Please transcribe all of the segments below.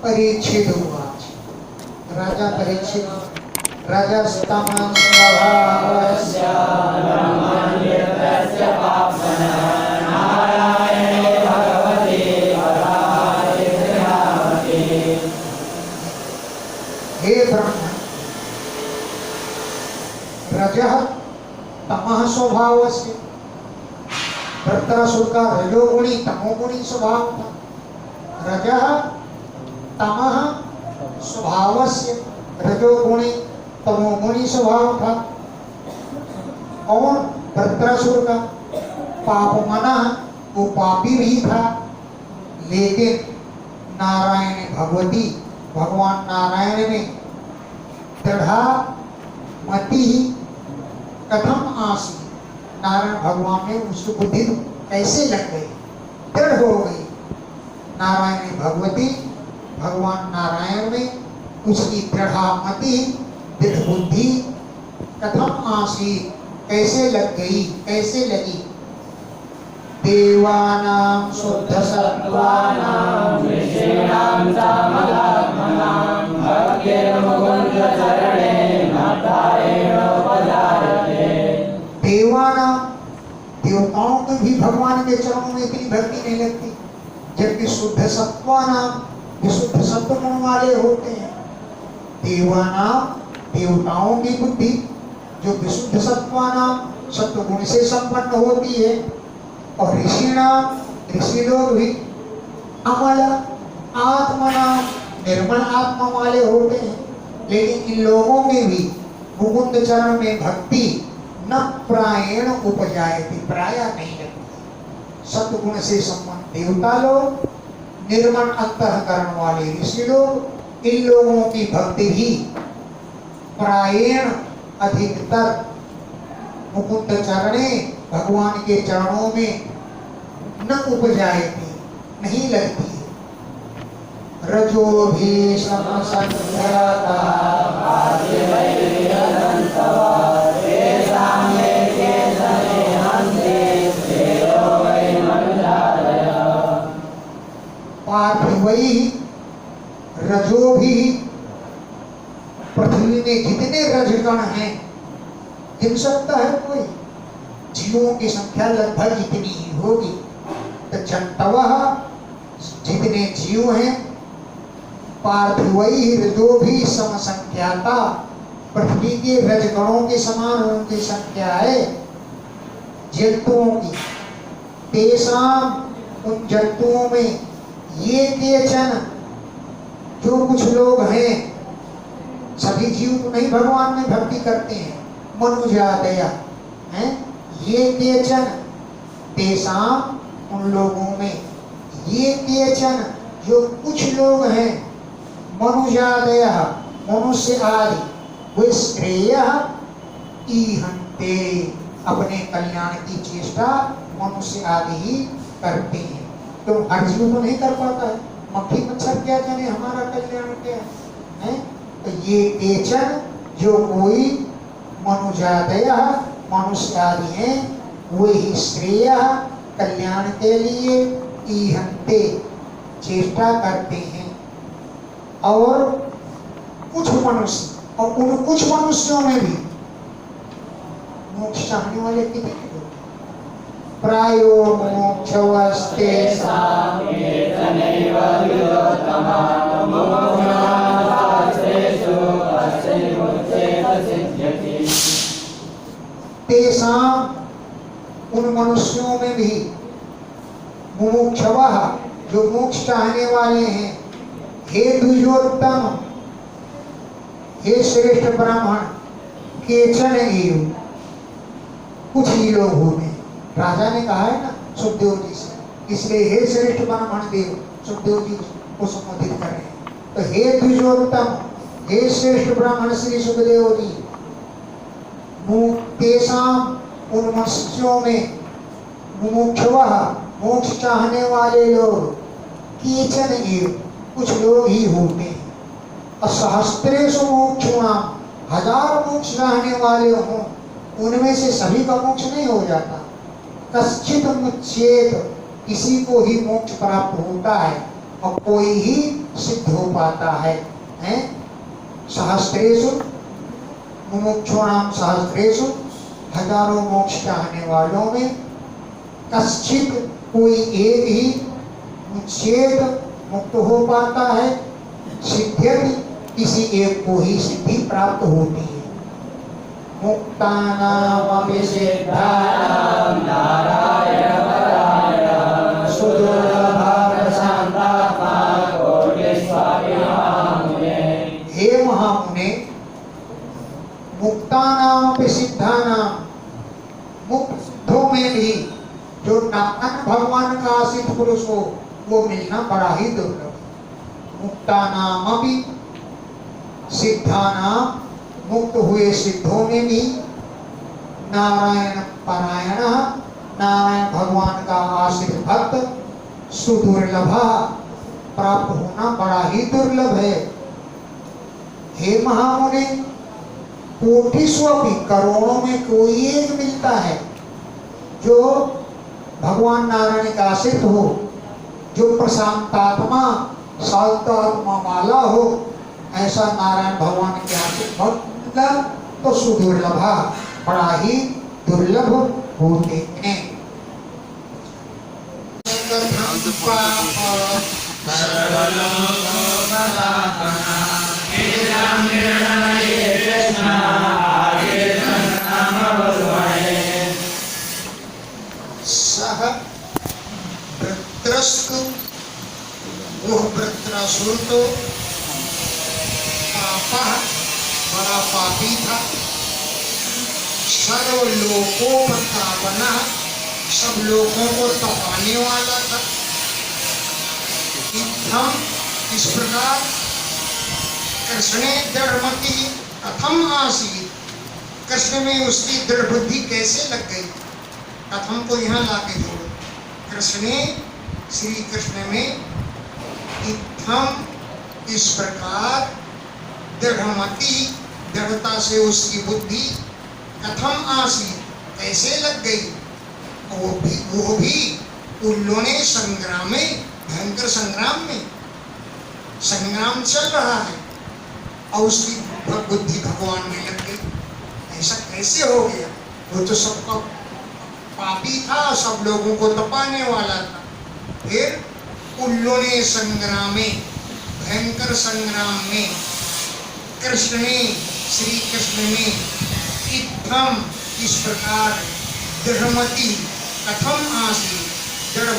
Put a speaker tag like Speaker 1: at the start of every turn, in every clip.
Speaker 1: परीक्षित हुआ। राजा परीक्षित राजा स्तमन स्वभावस्य
Speaker 2: ब्रह्मण्यस्य पाप्मनः नारायणे भगवते वराय श्रीरामते।
Speaker 1: हे ब्रह्म, रजः तमः स्वभावस्य, वृत्रासुर का रजोगुणी तमोगुणी स्वभाव था। रजः तमः स्वभावस्य, रजोगुणी तमोगुणी स्वभाव था। और वृत्रासुर का पापमना, वो पापी भी था। लेकिन नारायण भगवती, भगवान नारायण में दृढ़ा मति कथम आसी, नारायण भगवान में उसकी बुद्धि कैसे लग गई, दृढ़ हो गई। नारायण भगवती, भगवान नारायण में उसकी दृढ़मति, दृढ़ बुद्धि कथम आसी, कैसे लग गई, कैसे लगी। देवानां शुद्ध सत्त्वानां
Speaker 2: ऋषीणां सामगात्मनां भक्तिर्मुकुन्द चरणे नाथायेन उपजायते।
Speaker 1: देवानां, देवताओं को भी भगवान के चरणों में इतनी भक्ति नहीं लगती, जबकि शुद्ध सत्त्वानां, विशुद्ध सत्व गुण वाले होते हैं। देवानां, देवताओं की बुद्धि जो विशुद्ध सत्वानां, सत्व गुण से संपन्न होती है। और ऋषिणां, ऋषि लोग भी अमल आत्मना, निर्मल आत्मा वाले होते हैं। लेकिन इन लोगों में भी मुकुंद चरण में भक्ति न प्रायण उपजायते, प्राय नहीं लगती। सत्गुण से संपन्न देवता लोग, निर्मल अंतःकरण वाले ऋषि लोग, इन लोगों की भक्ति भी प्रायण अधिकतर मुकुंद चरणे, भगवान के चरणों में न उपजायती, नहीं लगती। रजो भी समसंख्याता पार्थिवैः रजो भी, पृथ्वी में जितने रजगण हैं, गिन सकता है कोई? जीवों की संख्या लगभग इतनी ही होगी। तो जंतवः, जितने जीव हैं, पार्थिवैः रजो भी समसंख्याता, पृथ्वी के रजगणों के समान उनकी संख्या है जंतुओं की। तेषां, उन जंतुओं में ये केचन, जो कुछ लोग हैं, सभी जीव तो नहीं भगवान में भक्ति करते हैं, मनुजादया हैं, ये केचन, तेषां, उन लोगों में, ये केचन, जो कुछ लोग हैं, मनुजादया, मनुष्य आदि, वे श्रेयः ईहन्ते, अपने कल्याण की चेष्टा मनुष्य आदि ही करते हैं। तो हर जीव तो नहीं कर पाता है, मक्खी मच्छर क्या जाने हमारा कल्याण क्या है? तो ये केचन, जो कोई मनुजादय, मनुष्य आदि हैं, वे ही श्रेय, कल्याण के लिए ईहन्ते, चेष्टा करते हैं। और कुछ मनुष्य, और उन कुछ मनुष्यों में भी मोक्ष चाहने वाले कितने लोग? प्रायो मोक्षवस्तेषां तेषां, उन मनुष्यों में भी मुमुक्षवः, जो मोक्ष चाहने वाले हैं। हे द्विजोत्तम, हे श्रेष्ठ ब्राह्मण, केचन एव, कुछ ही लोग होते हैं। राजा ने कहा है ना सुखदेव जी से, इसलिए हे श्रेष्ठ ब्राह्मण देव, सुखदेव जी को संबोधित कर रहे हैं। तो हे द्विजोत्तम, हे श्रेष्ठ ब्राह्मण श्री सुखदेव जी, तेषां, उन मनुष्यों में, मुमुक्षवः, मोक्ष चाहने वाले लोग, केचन एव, कुछ लोग ही होते हैं। असहस्रेषु मोक्षुणां, हजार मोक्ष चाहने वाले हों, उनमें से सभी का मोक्ष नहीं हो जाता। कश्चित् मुच्येत, किसी को ही मोक्ष प्राप्त होता है। और कोई ही सिद्ध हो पाता है, हैं? सहस्त्रेषु मुमुक्षुणाम सहस्त्रेषु, हजारों मोक्ष चाहने वालों में कश्चित कोई एक ही मुच्चेत मुक्त हो पाता है। सिद्ध्यति, किसी एक को ही सिद्धि प्राप्त होती है। मुक्तानामपि
Speaker 2: सिद्धानां नारायण परायण सुदुर्लभा प्रशान्तात्मा कोटिस्वामी महामुने।
Speaker 1: हे महामुने, मुक्तानामपि सिद्धानां, मुक्तों में भी जो नारायण भगवान का आश्रित पुरुष हो वो मिलना बड़ा ही दुर्लभ। मुक्तानामपि सिद्धानां, मुक्त हुए सिद्धों में भी नारायण परायण, नारायण भगवान का आश्रित भक्त सुदुर्लभ, प्राप्त होना बड़ा ही दुर्लभ है। हे महामुने, कोटिस्वपि, करोड़ों में कोई एक मिलता है जो भगवान नारायण का आश्रित हो, जो प्रशांतात्मा शांतात्मा वाला हो, ऐसा नारायण भगवान के आश्रित भक्त तो सुदुर्लभ, बड़ा ही दुर्लभ होते हैं। सह वृत्रस्तु, वह वृत्रासुर तो पापा, बड़ा पापी था। सर्वलोकोपतापना, सब लोगों को तपाने वाला था। इत्थम, इस प्रकार कृष्णे दृढ़मति कथम आसीत्, कृष्ण में उसकी दृढ़ बुद्धि कैसे लग गई। कथम को यहाँ लाके जोड़ो। कृष्णे, श्री कृष्ण में, इत्थम, इस प्रकार, दृढ़मति, दृढ़ता से उसकी बुद्धि, कथम आसीत्, कैसे लग गई। वो भी उल्लोने संग्राम में, भयंकर संग्राम में, संग्राम चल रहा है और उसकी बुद्धि भगवान में लग गई। ऐसा कैसे हो गया। वो तो सबका पापी था, सब लोगों को तपाने वाला था। फिर उल्लोने संग्राम में, भयंकर संग्राम में, कृष्ण ने, श्री कृष्ण ने, इत्थम, इस प्रकार, दृढ़मति, कथम आसीत्, दृढ़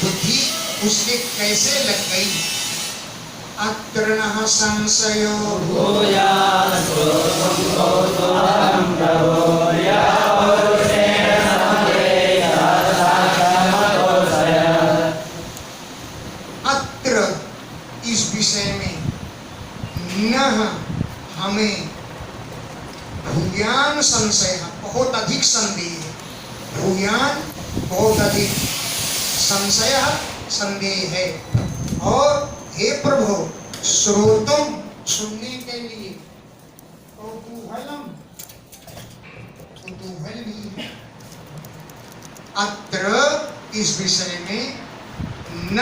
Speaker 1: बुद्धि उसके कैसे लग गई। अत्र न संशयो
Speaker 2: भूयात् श्रोतुं प्रभो यावरुषेण समये साक्षात्मतोऽसयत्।
Speaker 1: अत्र, इस विषय में, न हमें भूयान संशय, बहुत अधिक संदेह है। भूयान, बहुत अधिक, संशय, संदेह है। और हे प्रभु, श्रोतुम, सुनने के लिए, कौतूहलम, कुतूहल भी। अत्र, इस विषय में, न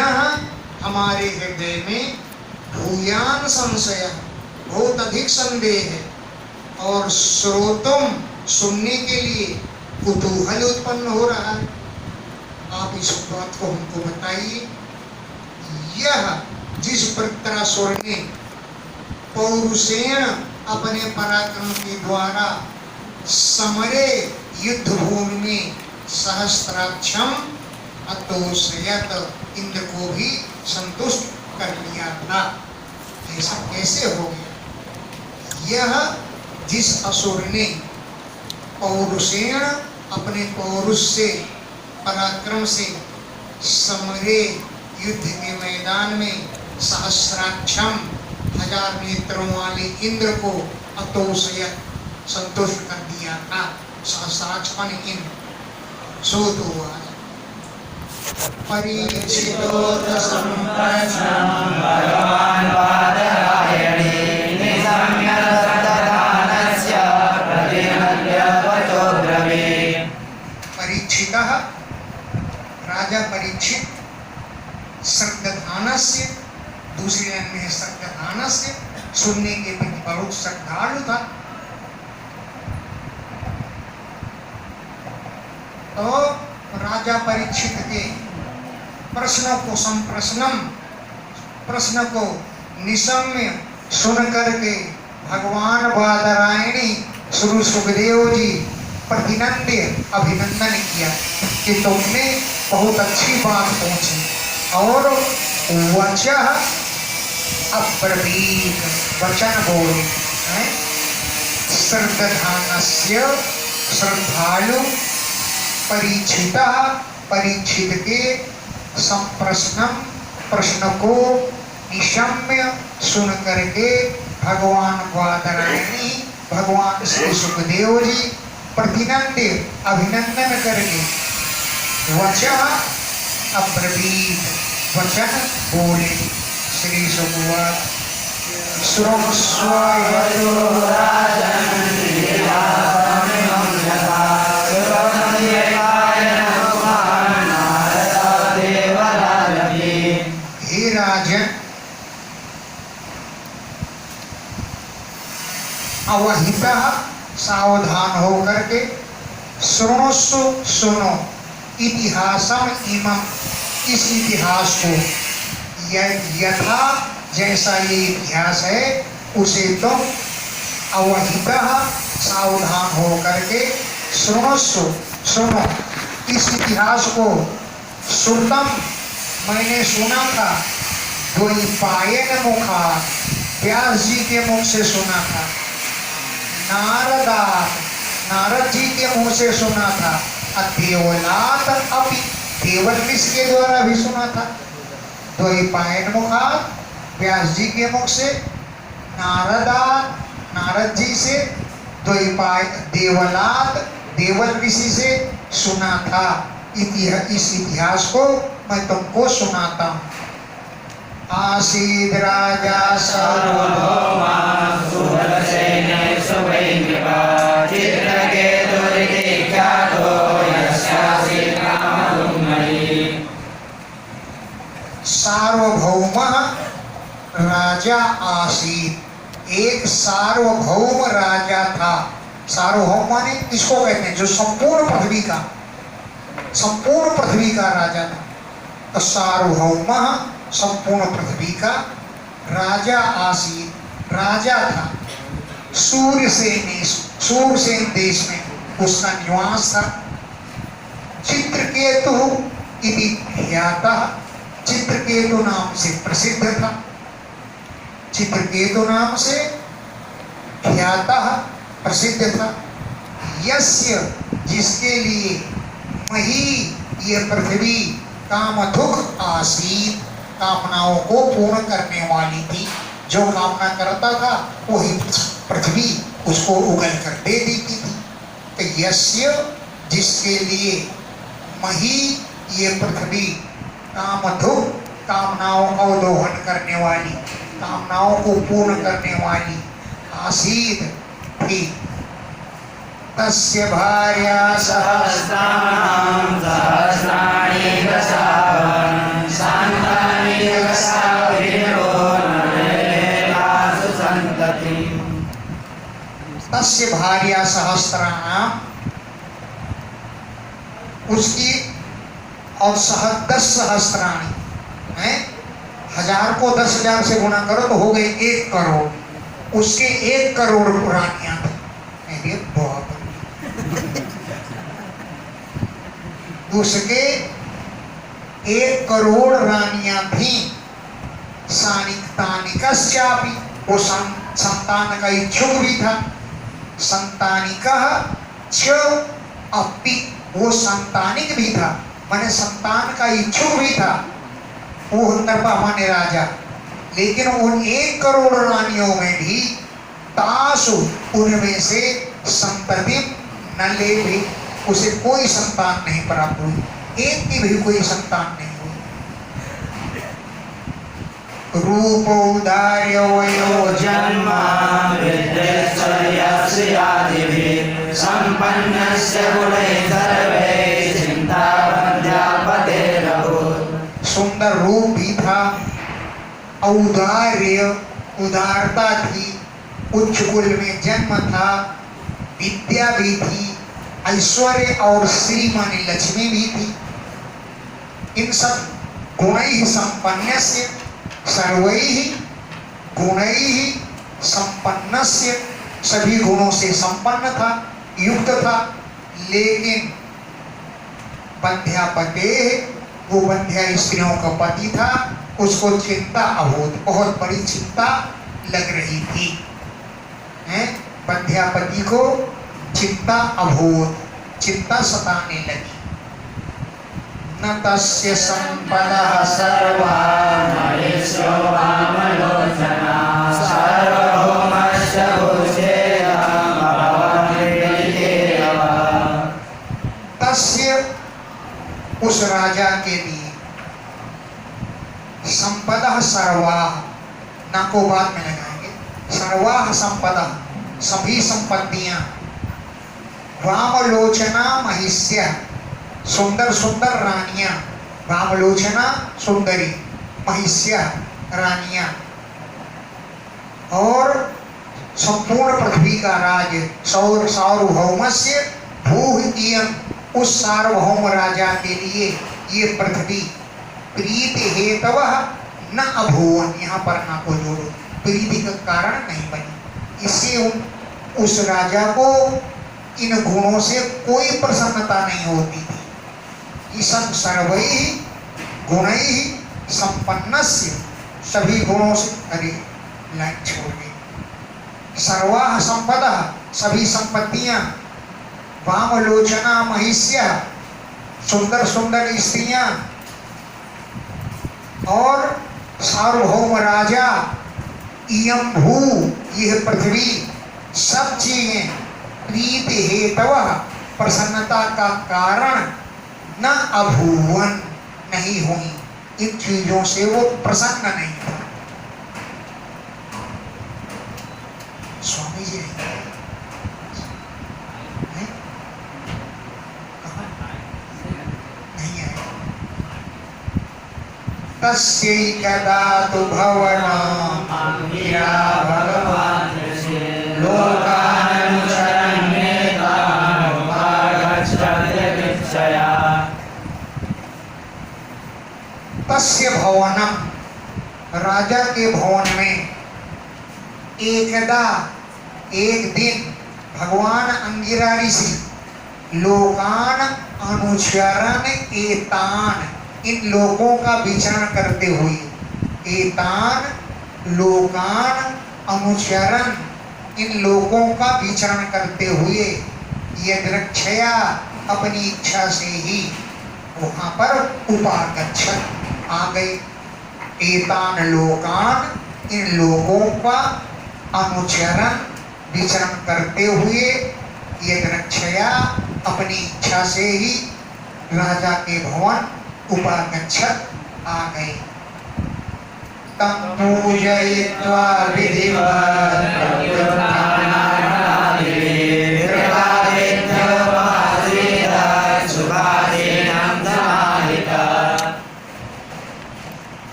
Speaker 1: हमारे हृदय में, भूयान संशय, बहुत अधिक संदेह है। और श्रोतुम, सुनने के लिए कुतूहल उत्पन्न हो रहा है। आप इस बात को हमको बताइए। यह जिस वृत्रासुर ने पौरुषेण, अपने पराक्रम के द्वारा, समरे, युद्ध भूमि में, सहस्त्राक्षम अतोषयत, इंद्र को भी संतुष्ट कर लिया था। ऐसा कैसे हो गया। यह जिस असुर ने पौरुषेण, अपने पौरुष से, पराक्रम से, समरे, युद्ध के मैदान में, सहस्राक्षम, 1000 नेत्रों वाले इंद्र को अतोषयत, संतुष्ट कर दिया था। सहस्राक्ष माने इंद्र। सो तो परीक्षितो
Speaker 2: संप्रश्नं भगवान् बादरायणे निशम्य श्रद्धानस्य प्रतिहन्य वचो ब्रवीत्।
Speaker 1: परीक्षितः, राजा परीक्षित, श्रद्धानस्य, दूसरे अन्य श्रद्धान से सुनने के प्रति बहुत श्रद्धालु था। तो राजा परीक्षित के प्रश्नों को प्रश्न को निशम्य सुन करके भगवान बादरायणी श्री सुखदेव जी अभिनंदन किया कि तुमने बहुत अच्छी बात पूछी और वचः अब्रवीत वचन बोले हैं। श्रद्धानस्य श्रद्धालु परीक्षित के प्रश्न को निशम्य सुन करके भगवान बादरायणी भगवान श्री सुखदेव जी अभिनंदन करके वचः अब्रवीत वचन बोले। श्री सुखवाच श्रोस्व हे राजन, अवहिता सावधान होकर के श्रोणस्व सुनो इतिहासम इमं इस इतिहास को यथा जैसा ये इतिहास है उसे तुम अवहिता सावधान होकर के श्रोणस्व सुनो इस इतिहास को। श्रुतम मैंने सुना था, द्वैपायन मुखा व्यास जी के मुख से सुना था, नारद जी के मुंह से सुना था, देवनाथ अपि देवल के द्वारा भी सुना था। द्वैपायन मुखा व्यास जी के मुख से, नारद जी से, देवनाथ देवल ऋषि से सुना था। इस इतिहास को मैं तुमको सुनाता हूँ। आसीद राजा
Speaker 2: सार्वभौमा सुबलसेने सुवैन्द्रिका चित्रकेतुर्विख्यातो यस्यासीत् कामधुग्मयी।
Speaker 1: सार्वभौम राजा आसीत, एक सार्वभौम राजा था। सार्वभौम माने किसको कहते हैं? जो संपूर्ण पृथ्वी का राजा था। तो सार्वभौम संपूर्ण पृथ्वी का राजा आसीत, राजा था। सूरसेन देश में उसका निवास था। चित्रकेतु इति ख्यातः, चित्रकेतु नाम से प्रसिद्ध था। चित्रकेतु नाम से ख्यातः प्रसिद्ध था। यस्य जिसके लिए मही ये पृथ्वी कामधुक आसीत, कामनाओं को पूर्ण करने वाली थी। जो कामना करता था वही पृथ्वी उसको उगल कर दे देती थी। तो यस्य जिसके लिए मही ये पृथ्वी कामधुक, कामनाओं का दोहन करने वाली, कामनाओं को पूर्ण करने वाली आसीत थी। तस्य भार्या
Speaker 2: सहस्राणां सहस्राणि दशावन् शान्तानि दशाविरो नरेलासु सन्ततिम्।
Speaker 1: तस्य भार्या सहस्राणां, उसकी और 10 सहस्राणी है। 1000 को 10,000 से गुणा करो तो हो गए 1 करोड़। उसके 1 करोड़ रानियां थी। बहुत उसके 1 करोड़ रानियां थी। सानिकास्यापि, वो संतान का इच्छुक भी था। संतानिका च अपि, वो संतानिक भी था, माने संतान का इच्छुक भी था वो नरपा माने राजा। लेकिन उन 1 करोड़ रानियों में भी तासु, उनमें से संतति न ले भी, उसे कोई संतान नहीं प्राप्त हुई। एक की भी कोई संतान नहीं हुई। रूप उदार्य वयो
Speaker 2: जन्म वृद्धेश्वर्यादिभिः सम्पन्नस्य गुणैः सर्वैः चिन्तावन्त्यापतेरभूत्।
Speaker 1: सुंदर रूप भी था औदार्य, उदारता थी, उच्च कुल में जन्म था, विद्या भी थी, ऐश्वर्य और श्री माने लक्ष्मी भी थी। इन सब गुणैः संपन्नस्य, सर्वैः गुणैः संपन्नस्य, सभी गुणों से संपन्न था, युक्त था। लेकिन बंध्यापते, वो बंध्या स्त्रियों का पति था, उसको चिंता अभूत, बहुत बड़ी चिंता लग रही थी। बंध्यापति को चिंता अभूत, चिंता सताने लगी। न तस्य संपदः सर्वा
Speaker 2: महेशो वामलोचना सार्वभौमस्य भुजेयम् अभवन्निर्विधेयः।
Speaker 1: तस्य, उस राजा के लिए, संपदा सर्वा, ना को बाद में लगाएंगे, सर्वा संपदा, सभी संपत्तियां, वामलोचना महिष्या, सुंदर सुंदर रानियां, वामलोचना सुंदरी, महिष्या रानियां, और संपूर्ण पृथ्वी का राज, सार्वभौमस्य भूः इयम्, उस सार्वभौम राजा के लिए ये पृथ्वी प्रीति हेतवः न अभूवन, यहाँ पर ना को जोड़ो, प्रीति का कारण नहीं बनी। इससे उस राजा को इन गुणों से कोई प्रसन्नता नहीं होती थी। ईसन सर्वैः गुणैः संपन्नस्य, सभी गुणों से, अरे लाइन छोड़ गई, सर्वाः संपदा, सभी संपत्तियां, वामलोचना महिष्या, सुंदर सुंदर स्त्रियां, और सार्वभौम राजा, इयं भू, यह पृथ्वी, सब चीजें प्रीति हेतवः, प्रसन्नता का कारण, न अभूवन, नहीं हुई, इन चीजों से वो प्रसन्न नहीं था। स्वामी जी नहीं आए। तस्यैकदा तु भवनम्
Speaker 2: अंगिरा भगवान् लोकानुचरन् नेतान् उपागच्छत्यभिक्षया।
Speaker 1: तस्य भवनम, राजा के भवन में, एकदा, एक दिन, भगवान अंगिरा ऋषि लोकान अनुचरण एतान, इन लोगों का विचरण करते हुए, एतान लोकान अनुचरण, इन लोगों का विचरण करते हुए, यदृच्छया, अपनी इच्छा से ही वहां पर उपागच्छत, आ गए। एतान लोकान, इन लोगों का अनुचरण, विचरण करते हुए, यदृच्छया, अपनी इच्छा से ही राजा के भवन उपागच्छत, आ गए। तं पूजयित्वा विधिवत्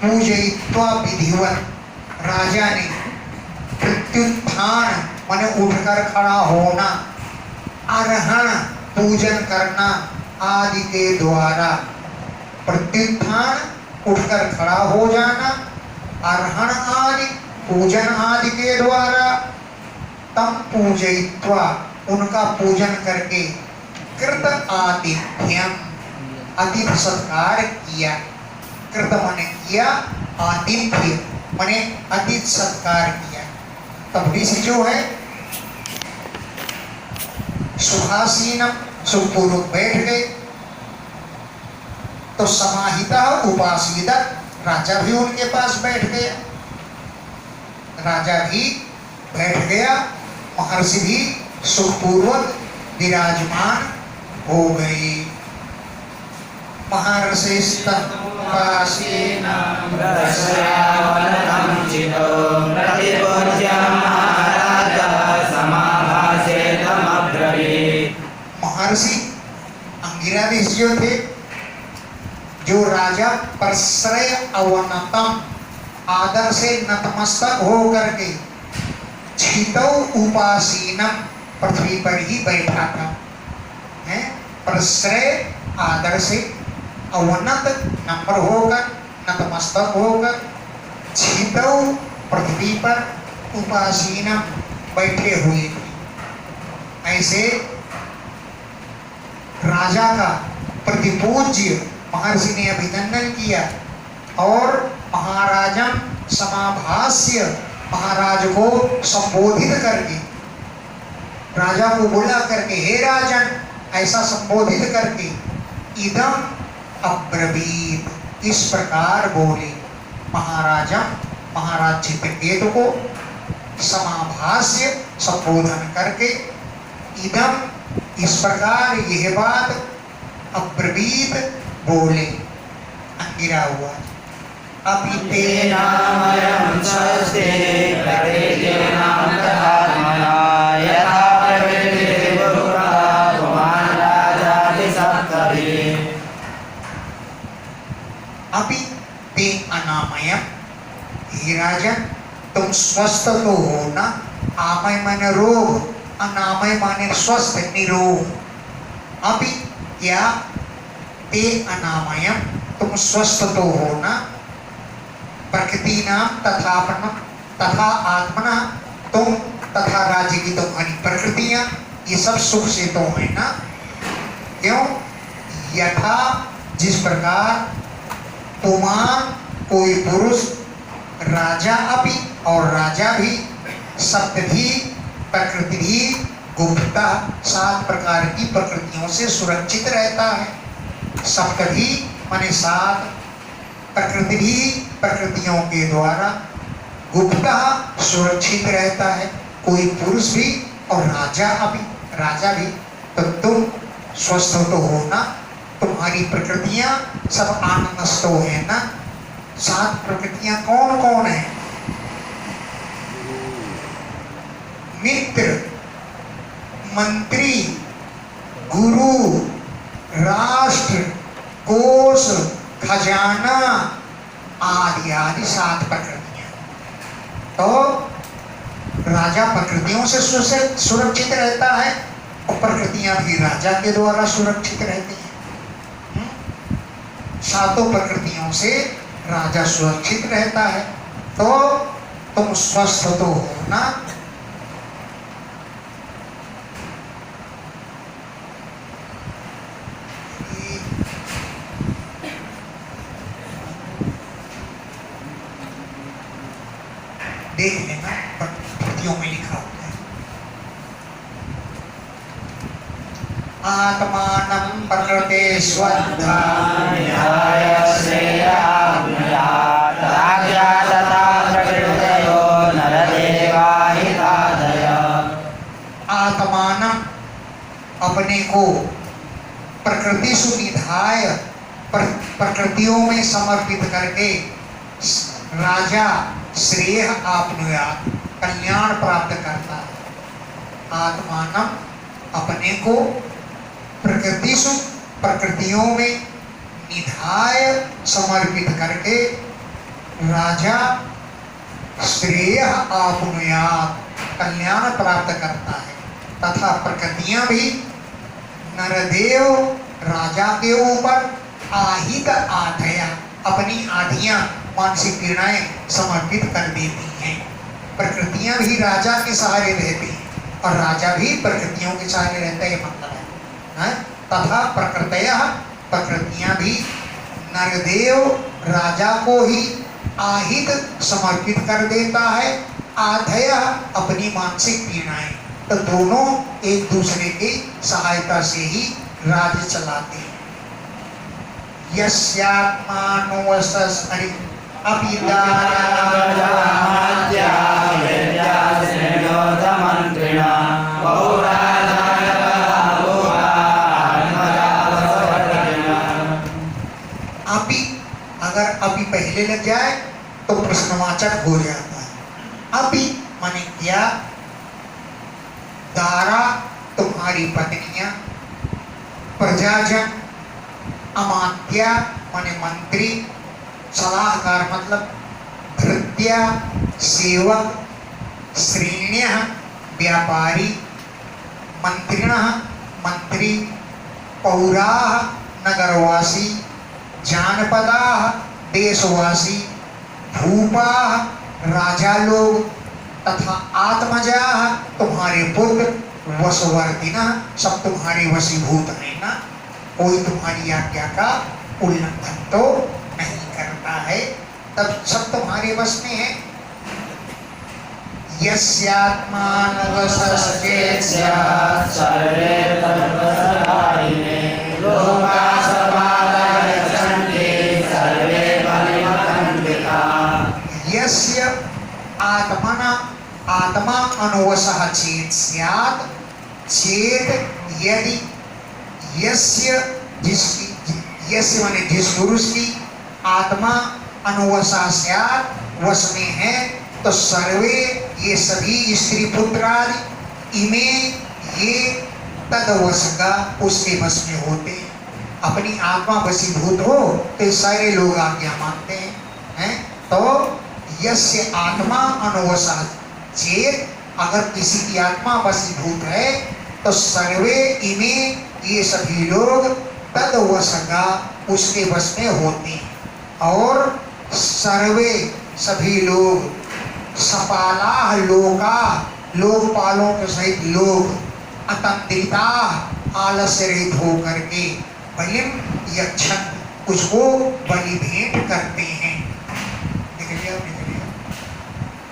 Speaker 1: पूजयित्वा विधिवत, राजा ने प्रत्युत्थान माने उठकर खड़ा होना, अर्हण पूजन करना आदि के द्वारा, प्रत्युत्थान उठकर खड़ा हो जाना, अर्हण आदि पूजन आदि के द्वारा, तम पूजयित्वा, उनका पूजन करके, कृत आतिथ्यम, अतिथि सत्कार किया, कृत माने किया, आतिथ्य माने अतिथि सत्कार किया। तब ऋषि जो है सुखासीनम, सुखपूर्वक बैठ गए। तो समाहिता उपासीदा, राजा भी उनके पास बैठ गया, राजा भी बैठ गया, महर्षि भी सुखपूर्वक विराजमान हो गए। महर्षिस्तम् महर्षि अंगिरा ऋषि जो थे, जो राजा प्रश्रय अवनतम आदर से नतमस्तक हो करके छितौ उपासीनम पृथ्वी पर ही बैठा था, है प्रश्रय आदर से अवनत नम्र होकर नतमस्तक होकर छितौ पृथ्वी पर उपासीनम बैठे हुए थे। ऐसे राजा का प्रतिपूज्य महर्षि ने अभिनंदन किया और महाराजम समाभास्य महाराज को संबोधित करके राजा को बुला करके हे राजन ऐसा संबोधित करके इदम अब्रवीत इस प्रकार बोले। महाराजम महाराज चित्रकेतु को समाभास्य संबोधन करके इदम इस प्रकार यह बात अब्रवीत बोले। अंगिरा हुआ अभी
Speaker 2: तेनामयं स्वस्ति प्रकृतिनां तथात्मना यथा प्रकृतिर्गुरुः पुमान् राजाति सप्तभिः।
Speaker 1: अभी ते अनामयम हे राजन तुम स्वस्थ तो हो ना। आमय माने रोग, अनामय माने स्वस्थ निरोग। अभी क्या ते अनामयम तुम स्वस्थ तो हो ना। प्रकृति नाम तथा आत्मना तुम तथा राज्य की तुम्हारी प्रकृतियां ये सब सुख से तो है ना। क्यों? यथा जिस प्रकार पुमान कोई पुरुष राजा अभी और राजा भी सप्तभी प्रकृति भी गुप्ता 7 प्रकार की प्रकृतियों से सुरक्षित रहता है। सप्तभी माने 7 प्रकृति भी प्रकृतियों के द्वारा गुप्ता सुरक्षित रहता है। कोई पुरुष भी और राजा भी तो तुम स्वस्थ तो हो ना। तुम्हारी प्रकृतियां सब आनंदस्थ तो है ना। 7 प्रकृतियां कौन कौन है? मित्र, मंत्री, गुरु, राष्ट्र, कोष, खजाना आदि आदि 7 प्रकृतियां। तो राजा प्रकृतियों से सुरक्षित रहता है और प्रकृतियां भी राजा के द्वारा सुरक्षित रहती हैं। 7 प्रकृतियों से राजा सुरक्षित रहता है। तो तुम स्वस्थ तो हो ना। देख लेना प्रकृतियों में लिखा होता है। आत्मानं प्रकृते स्वधा आत्मानं अपने को प्रकृति सुनिधाय प्रकृतियों में समर्पित करके राजा श्रेय आपनुयात कल्याण प्राप्त करता है। आत्मानम अपने को प्रकृतियों में निधाय समर्पित करके राजा श्रेय आपनुयात कल्याण प्राप्त करता है। तथा प्रकृतियां भी नरदेव राजा के ऊपर आहित आधया अपनी आधियां मानसिक पीड़ाएं समर्पित कर देती हैं। प्रकृतियां भी राजा के सहारे रहती हैं और राजा भी प्रकृतियों के सहारे रहता है, मतलब है। तथा प्रकृतियां भी नरदेव राजा को ही आहित समर्पित कर देता है। आधया अपनी मानसिक पीड़ाएं। तो दोनों एक दूसरे की सहायता से ही राज्य चलाते हैं। यस्यात्मानोऽसस् अगर अभी पहले लग जाए तो प्रश्नवाचक हो जाता है। अभी माने क्या? दारा तुम्हारी पत्नियां, प्रजाजन, अमात्या माने मंत्री, सलाहकार मतलब भृत्या, सेवक, श्रेण्यः व्यापारी, मंत्रिणः मंत्री, पौराः नगरवासी, जानपदाः देशवासी, भूपाः राजा लोग, तथा आत्मजाः तुम्हारे पुत्र, वशवर्तिनः सब तुम्हारे वशीभूत हैं ना, कोई तुम्हारी आज्ञा का उल्लंघन तो नहीं करता है, तब सब तुम्हारे वश में है। यस्यात्मानवशश्चेत्स्या
Speaker 2: सर्वे तद्वशधारिणे लोकाः समादाय गच्छन्ति सर्वे परिमतन्विता।
Speaker 1: यस्य आत्मना आत्मा अनुवशः चेत् स्यात्, चेत यदि यस्य माने जिस पुरुष की आत्मा अनुवशः स्यात् वश में है, तो सर्वे ये सभी स्त्री पुत्र आदि इमे ये तदवश का उसके वश में होते हैं। अपनी आत्मा वशीभूत हो तो सारे लोग आज्ञा मानते हैं। तो यस्य आत्मा अनुवशः चेत, अगर किसी की आत्मा वशीभूत है तो सर्वे इमे ये सभी लोग तदवश का उसके वश में होते हैं। और सर्वे सभी लोग सपाला लोका लोकपालों के सहित लोग अतंत्रिता आलस्य रहित होकर के बलिम यक्षण उसको बलि भेंट करते हैं। निकलिए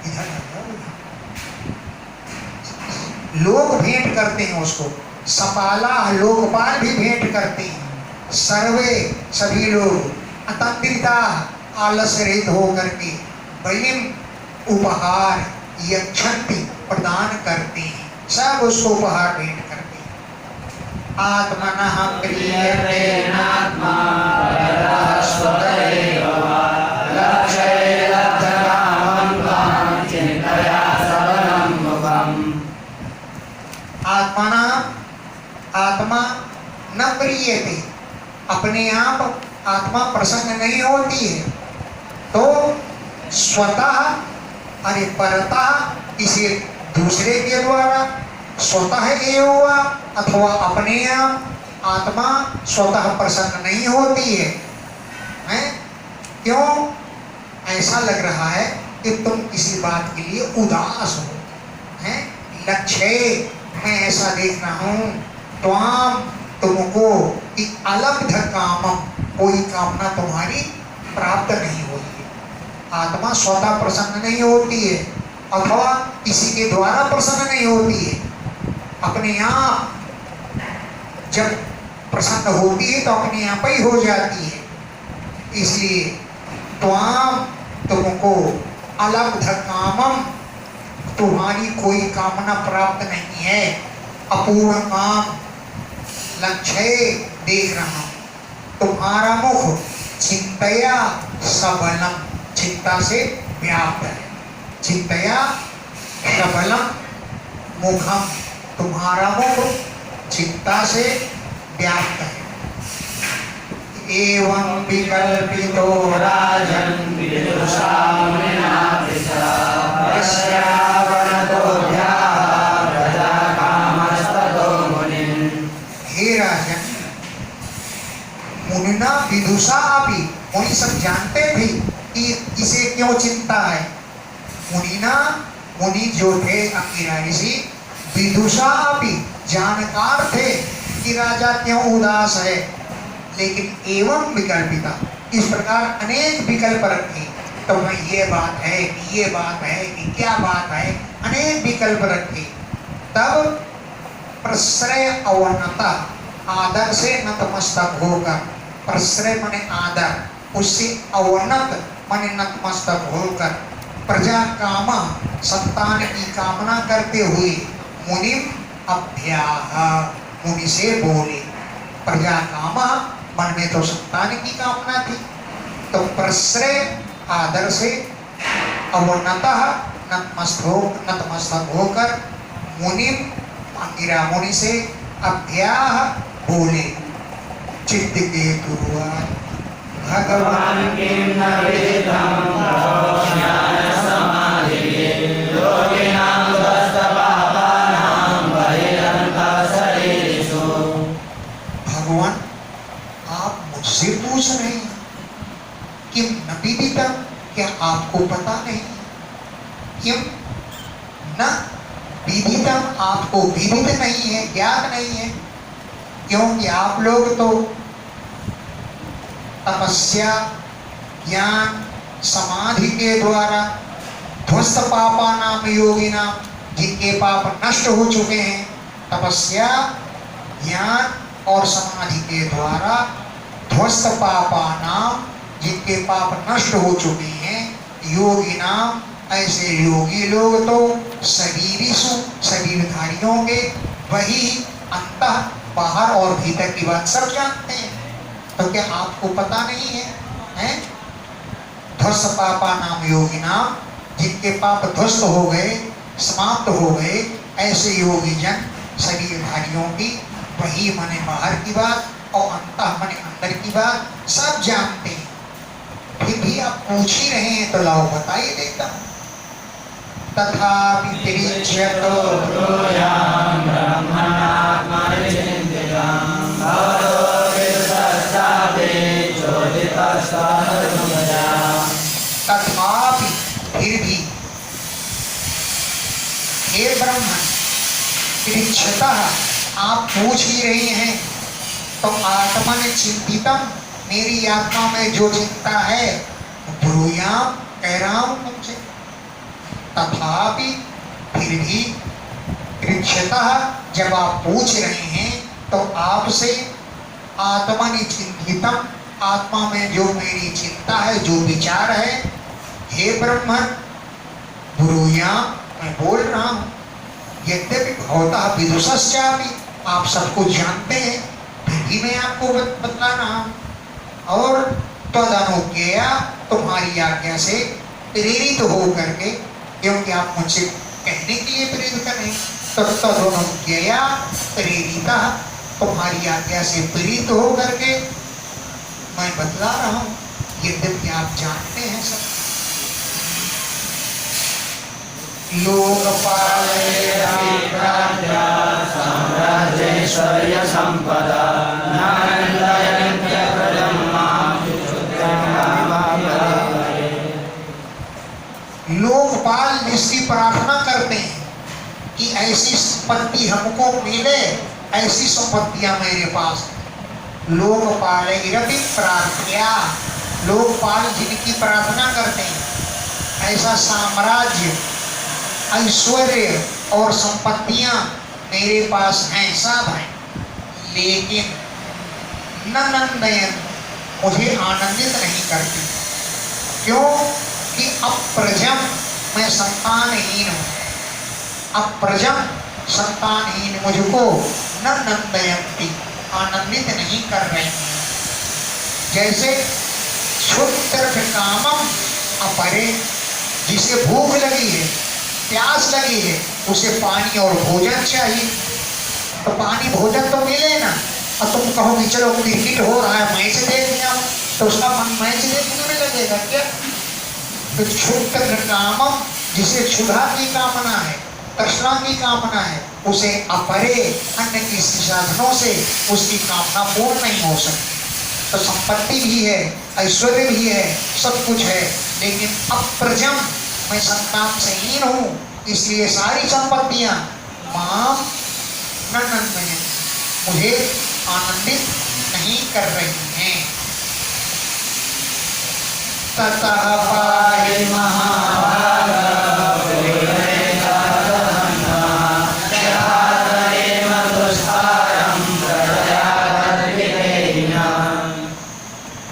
Speaker 1: इधर लोग भेंट करते हैं उसको, सपाला लोकपाल भी भेंट करते हैं। सर्वे सभी लोग अतंत्रिता आलस्य रहित होकर के बलिम उपहार यक्षन्ति प्रदान करते हैं, सब उसको उपहार भेंट करते हैं। आत्मनः
Speaker 2: प्रियतेनात्मा स्वतैव लक्ष्ये लब्धकामं त्वां चिन्तया सबलं मुखम्।
Speaker 1: आत्मा न प्रियते, अपने आप आत्मा प्रसन्न नहीं होती है, तो स्वतः अरे परतः इसे दूसरे के द्वारा स्वतः एव हुआ अथवा अपने आप आत्मा स्वतः प्रसन्न नहीं होती है, हैं? क्यों ऐसा लग रहा है कि तुम किसी बात के लिए उदास हो, हैं? लक्ष्य मैं ऐसा देख रहा हूं त्वाम तुमको कि अलब्ध कामम कोई कामना तुम्हारी प्राप्त नहीं हुई है। आत्मा स्वतः प्रसन्न नहीं होती है अथवा किसी के द्वारा प्रसन्न नहीं होती है, अपने आप जब प्रसन्न होती है तो अपने आप ही हो जाती है। इसलिए त्वाम तुमको अलब्ध कामम तुम्हारी कोई कामना प्राप्त नहीं है, अपूर्ण काम लक्ष्य देख रहा हूं। तुम्हारा मुख चिंतया सबलम चिंता से व्याप्त है, चिंतया सबलम मुखम तुम्हारा मुख चिंता से व्याप्त है। एवं विकल्पितो राजन्
Speaker 2: विदुषा मुनिना पृथा यस्यावनतो प्रजाकामस्ततो मुनिन्।
Speaker 1: हे राजन, मुनिना विदुषा अपि मुनि सब जानते थे कि इसे क्यों चिंता है। मुनि जो थे अंगिरा ऋषि विदुषा अपि जानकार थे कि राजा क्यों उदास है, लेकिन एवं विकल्पिता इस प्रकार अनेक विकल्प रखे। तो भाई ये बात है कि ये बात है कि क्या बात है, अनेक विकल्प रखे। तब प्रश्रय अवनता आदर से नतमस्तक होकर, प्रश्रय माने आदर, उससे अवनत माने नतमस्तक होकर प्रजा कामा संतान की कामना करते हुए मुनि अभ्याह मुनि से बोले। प्रजा कामा मन में तो संतान की कामना थी, तो प्रश्रय आदर से अवनतः नतमस्तक होकर मुनि अंगिरा मुनि से अभ्याह बोले। चित्त के
Speaker 2: भगवान किं न विदितं ज्ञानसमाधिः योगिनां स्वस्थपापानां बहिरन्तशरीरिषु।
Speaker 1: भगवान आप मुझसे पूछ रहे हैं किम न विदितं, क्या आपको पता नहीं? किम न विदितं, आपको विदित नहीं है, ज्ञात नहीं है, क्योंकि आप लोग तो तपस्या ज्ञान समाधि के द्वारा ध्वस्त पापा नाम योगी नाम, जिनके पाप नष्ट हो चुके हैं, तपस्या ज्ञान और समाधि के द्वारा ध्वस्त पापा नाम, जिनके पाप नष्ट हो चुके हैं, योगी नाम, ऐसे योगी लोग तो शरीरिषु, शरीरधारियों के, वही अंतः, बाहर और भीतर की बात सब जानते हैं। तो क्या आपको पता नहीं है, हैं? ध्वस्त पापा नाम योगी नाम, जिनके पाप ध्वस्त हो गए, समाप्त हो गए, ऐसे योगी जन शरीरधारियों की वही मने बाहर की बात और अंतः मने अंदर की बात सब जानते हैं। फिर भी आप पूछ ही रहे हैं तो लाओ बता ही देता हूं। तथापि तिरिच्यतो
Speaker 2: ब्रूयां ब्रह्मणात्मनिचिन्तितं भवतो विदुषश्चापि चोदितस्तनुजा।
Speaker 1: तथापि, फिर भी, हे ब्रह्मण, तिरिच्यतः, आप पूछ ही रहे हैं तो आत्मन चिंतितम, मेरी आत्मा में जो चिंता है, ब्रूयाम, कह रहा हूं तुमसे। तथापि, फिर भी, तिरिच्यतः, जब आप पूछ रहे हैं तो आपसे आत्मनि चिंतितम, आत्मा में जो मेरी चिंता है, जो विचार है, हे ब्रह्मण, ब्रूयाम, मैं बोल रहा हूं। यद्यपि भवतः विदुषश्चापि, आप सब कुछ जानते हैं, फिर भी मैं आपको बतला रहा हूं। और तदनुज्ञया, तुम्हारी आज्ञा से प्रेरित हो करके, क्योंकि आप मुझसे कहने के लिए प्रेरित कर रहे हैं, तो तदनुज्ञया प्रेरिता, तुम्हारी आज्ञा से प्रेरित हो करके मैं बतला रहा हूं, यद्यपि आप जानते हैं सब।
Speaker 2: लोकपालयति प्राज्ञा साम्राज्यैश्वर्य संपदा नानन्दयन्त्य प्रजं मां शुद्धं।
Speaker 1: लोकपाल जिसकी प्रार्थना करते हैं कि ऐसी संपत्ति हमको मिले, ऐसी संपत्तियां मेरे पास। लोकपालयति प्रार्थया, लोकपाल जिनकी प्रार्थना करते हैं, ऐसा साम्राज्य, ऐश्वर्य और संपत्तियां मेरे पास हैं, सब हैं, लेकिन न नंदयन, मुझे आनंदित नहीं करती। क्यों? कि अप्रजम, मैं संतानहीन हूं। अप्रजम, संतानहीन मुझको न नंदयंती, आनंदित नहीं कर रही। जैसे क्षुद्र कामम अपरे, जिसे भूख लगी है, प्यास लगी है, उसे पानी और भोजन चाहिए, तो पानी भोजन तो मिले ना। और तुम कहो कि चलो क्रिकेट हो रहा है, मैच देखने आओ, तो उसका मन मैच देखने में लगेगा क्या? तो क्षुद्र कामम, जिसे क्षुधा की कामना है, तृष्णा की कामना है, उसे अपरे, अन्य किसी साधनों से उसकी कामना पूर्ण नहीं हो सकती। तो संपत्ति भी है, ऐश्वर्य भी है, सब कुछ है, लेकिन अप्रजम, मैं संतान सहीन हूं, इसलिए सारी संपत्तियां माम न नंदयन, मुझे आनंदित नहीं कर रही हैं। ततः पाहि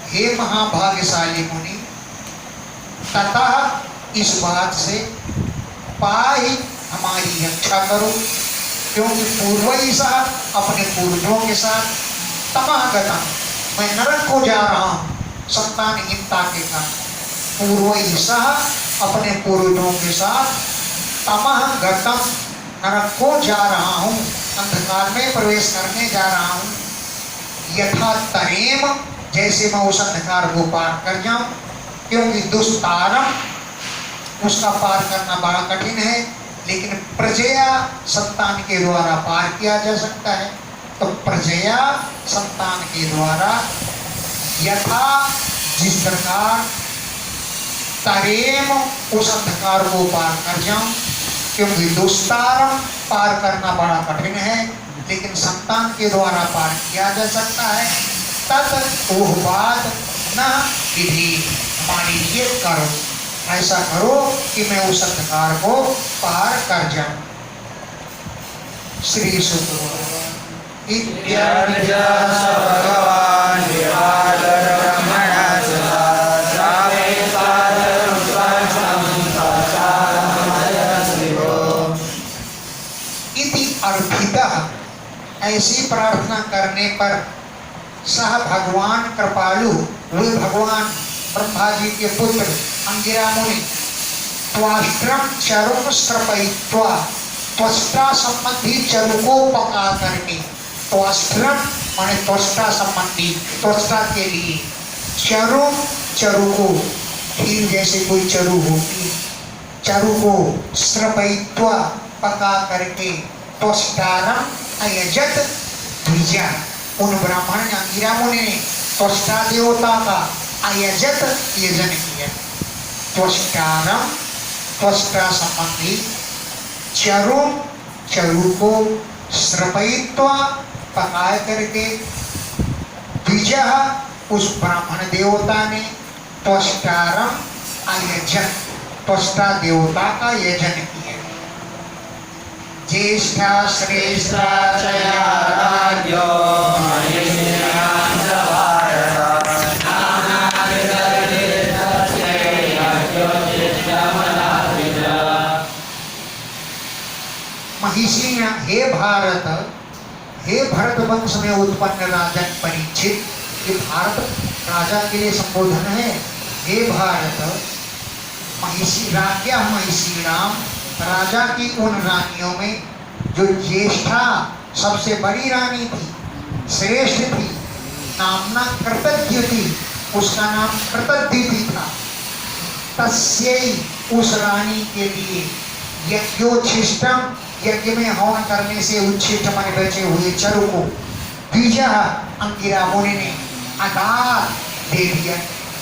Speaker 1: हे महाभाग्यशाली मुनि, ततः, इस बात से, पाहि, हमारी रक्षा करो, क्योंकि पूर्वई साथ, अपने पूर्वजों के साथ, तमः गतम, मैं नरक को जा रहा हूं, संतानहीनता के कारण। पूर्वई सह, अपने पूर्वजों के साथ, तमः गतम, नरक को जा रहा हूं, अंधकार में प्रवेश करने जा रहा हूं। यथा तरेम, जैसे मैं उस अंधकार को पार कर जाऊं, क्योंकि दुष्तारम उसका पार करना बड़ा कठिन है, लेकिन प्रजया संतान के द्वारा पार किया जा सकता है। तो प्रजया संतान के द्वारा यथा जिस प्रकार तरेम उस अंधकार को पार कर जाऊं, क्योंकि दुष्तारम पार करना बड़ा कठिन है, लेकिन संतान के द्वारा पार किया जा सकता है। तद वह बात न विधि, मान लीजिए करो, ऐसा करो कि मैं उस अंधकार को पार कर जाऊं। श्री सुत ऐसी प्रार्थना करने पर सह भगवान कृपालु, वे भगवान ब्रह्मा जी के पुत्र अंगिरा मुनि त्वाष्ट्रम चरुक स्त्रपयित्वा, त्वष्टा संबंधी चरु को पका करके, त्वाष्ट्रम माने त्वष्टा संबंधी, त्वष्टा के लिए, चरु चरु को, खीर जैसे कोई चरु होती, चरु को स्त्रपयित्वा पका करके, त्वष्टारम अयजत द्विजा, उन ब्राह्मण अंगिरा मुनि ने त्वष्टा देवता का अयजत यजन किया। त्वष्टारम त्वष्टा संबंधी, चरु चरु को स्त्रपयित्वा पका करके, द्विजा उस ब्राह्मण देवता ने त्वष्टारम अयजत त्वष्टा देवता का यजन किया। ज्येष्ठा श्रेष्ठा चया राज्यो महिषी, हे भारत, हे भरत वंश में उत्पन्न राजन परीक्षित, ये भारत राजा के लिए संबोधन है। हे भारत, महिषी राज्ञा महिषी राम, राजा की उन रानियों में जो ज्येष्ठा सबसे बड़ी रानी थी, श्रेष्ठ थी, नामना कृतज्ञ थी, उसका नाम कृतज्ञ था। तस्यै उस रानी के लिए यज्ञोच्छिष्टम, यज्ञ में हवन करने से उच्छिष्ट मन बचे हुए चरु को द्विजा अंगिरा मुनि ने अदात दे दिया,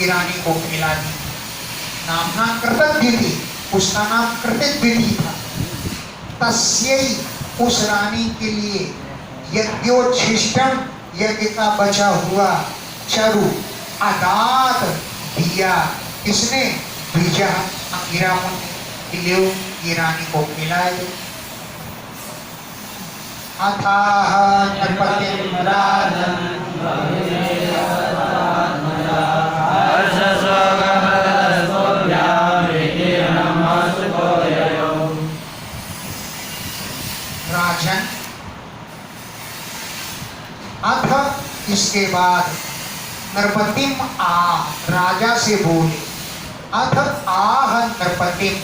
Speaker 1: रानी को खिला दी। नामना कृतज्ञ थी, उसका नाम कृतज्ञ था। तस्यै उस रानी के लिए यज्ञोच्छिष्टम, यज्ञ का बचा हुआ चरु अदात दिया, किसने? द्विजा अंगिरा मुनि ने, ये रानी को खिलाए। अथाह नृपतिं राजन् राजन, अथ इसके बाद नृपतिम आ, राजा से बोले, अथ आह नृपतिम,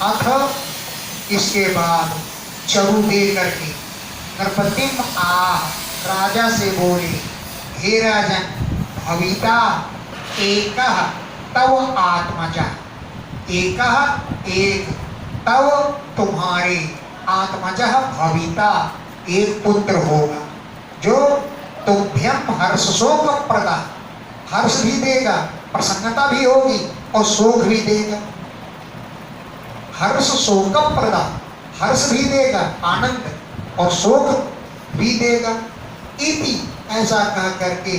Speaker 1: अथ इसके बाद चरु दे करके नृपतिम आह, राजा से बोले, हे राजन, भविता एकः तव आत्मजा, एकः एक, तव तुम्हारे, आत्मजः भविता एक पुत्र होगा, जो तुभ्यम हर्ष शोक प्रदा, हर्ष भी देगा, प्रसन्नता भी होगी और शोक भी देगा। हर्ष शोक प्रदा, हर्ष भी देगा आनंद और शोक भी देगा। इति ऐसा कह करके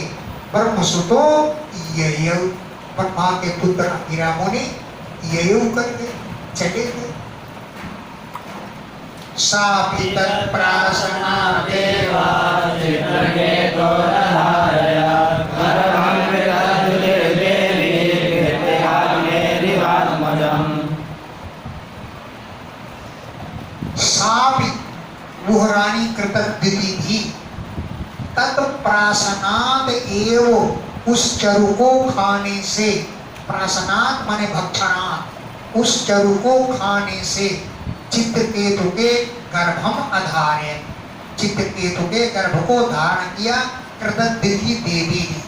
Speaker 1: ब्रह्मसुतो ययौ, ब्रह्मा के पुत्र अंगिरा मुनि ययौ करके चले गए। सापि तत्प्रासना देवा चित्रकेतो रहारया गर्भं विदधुले देवी कृत्याग्नेरिवात्मजम्। सापि वह रानी कृतज्ञति थी, तत्प्रासनात् एव उस चरु को खाने से, प्रासनात् माने भक्षणात्, उस चरु को खाने से चित्रकेतु के गर्भम आधार्य, चित्रकेतु के गर्भ को धारण किया कृतज्ञति देवी ने।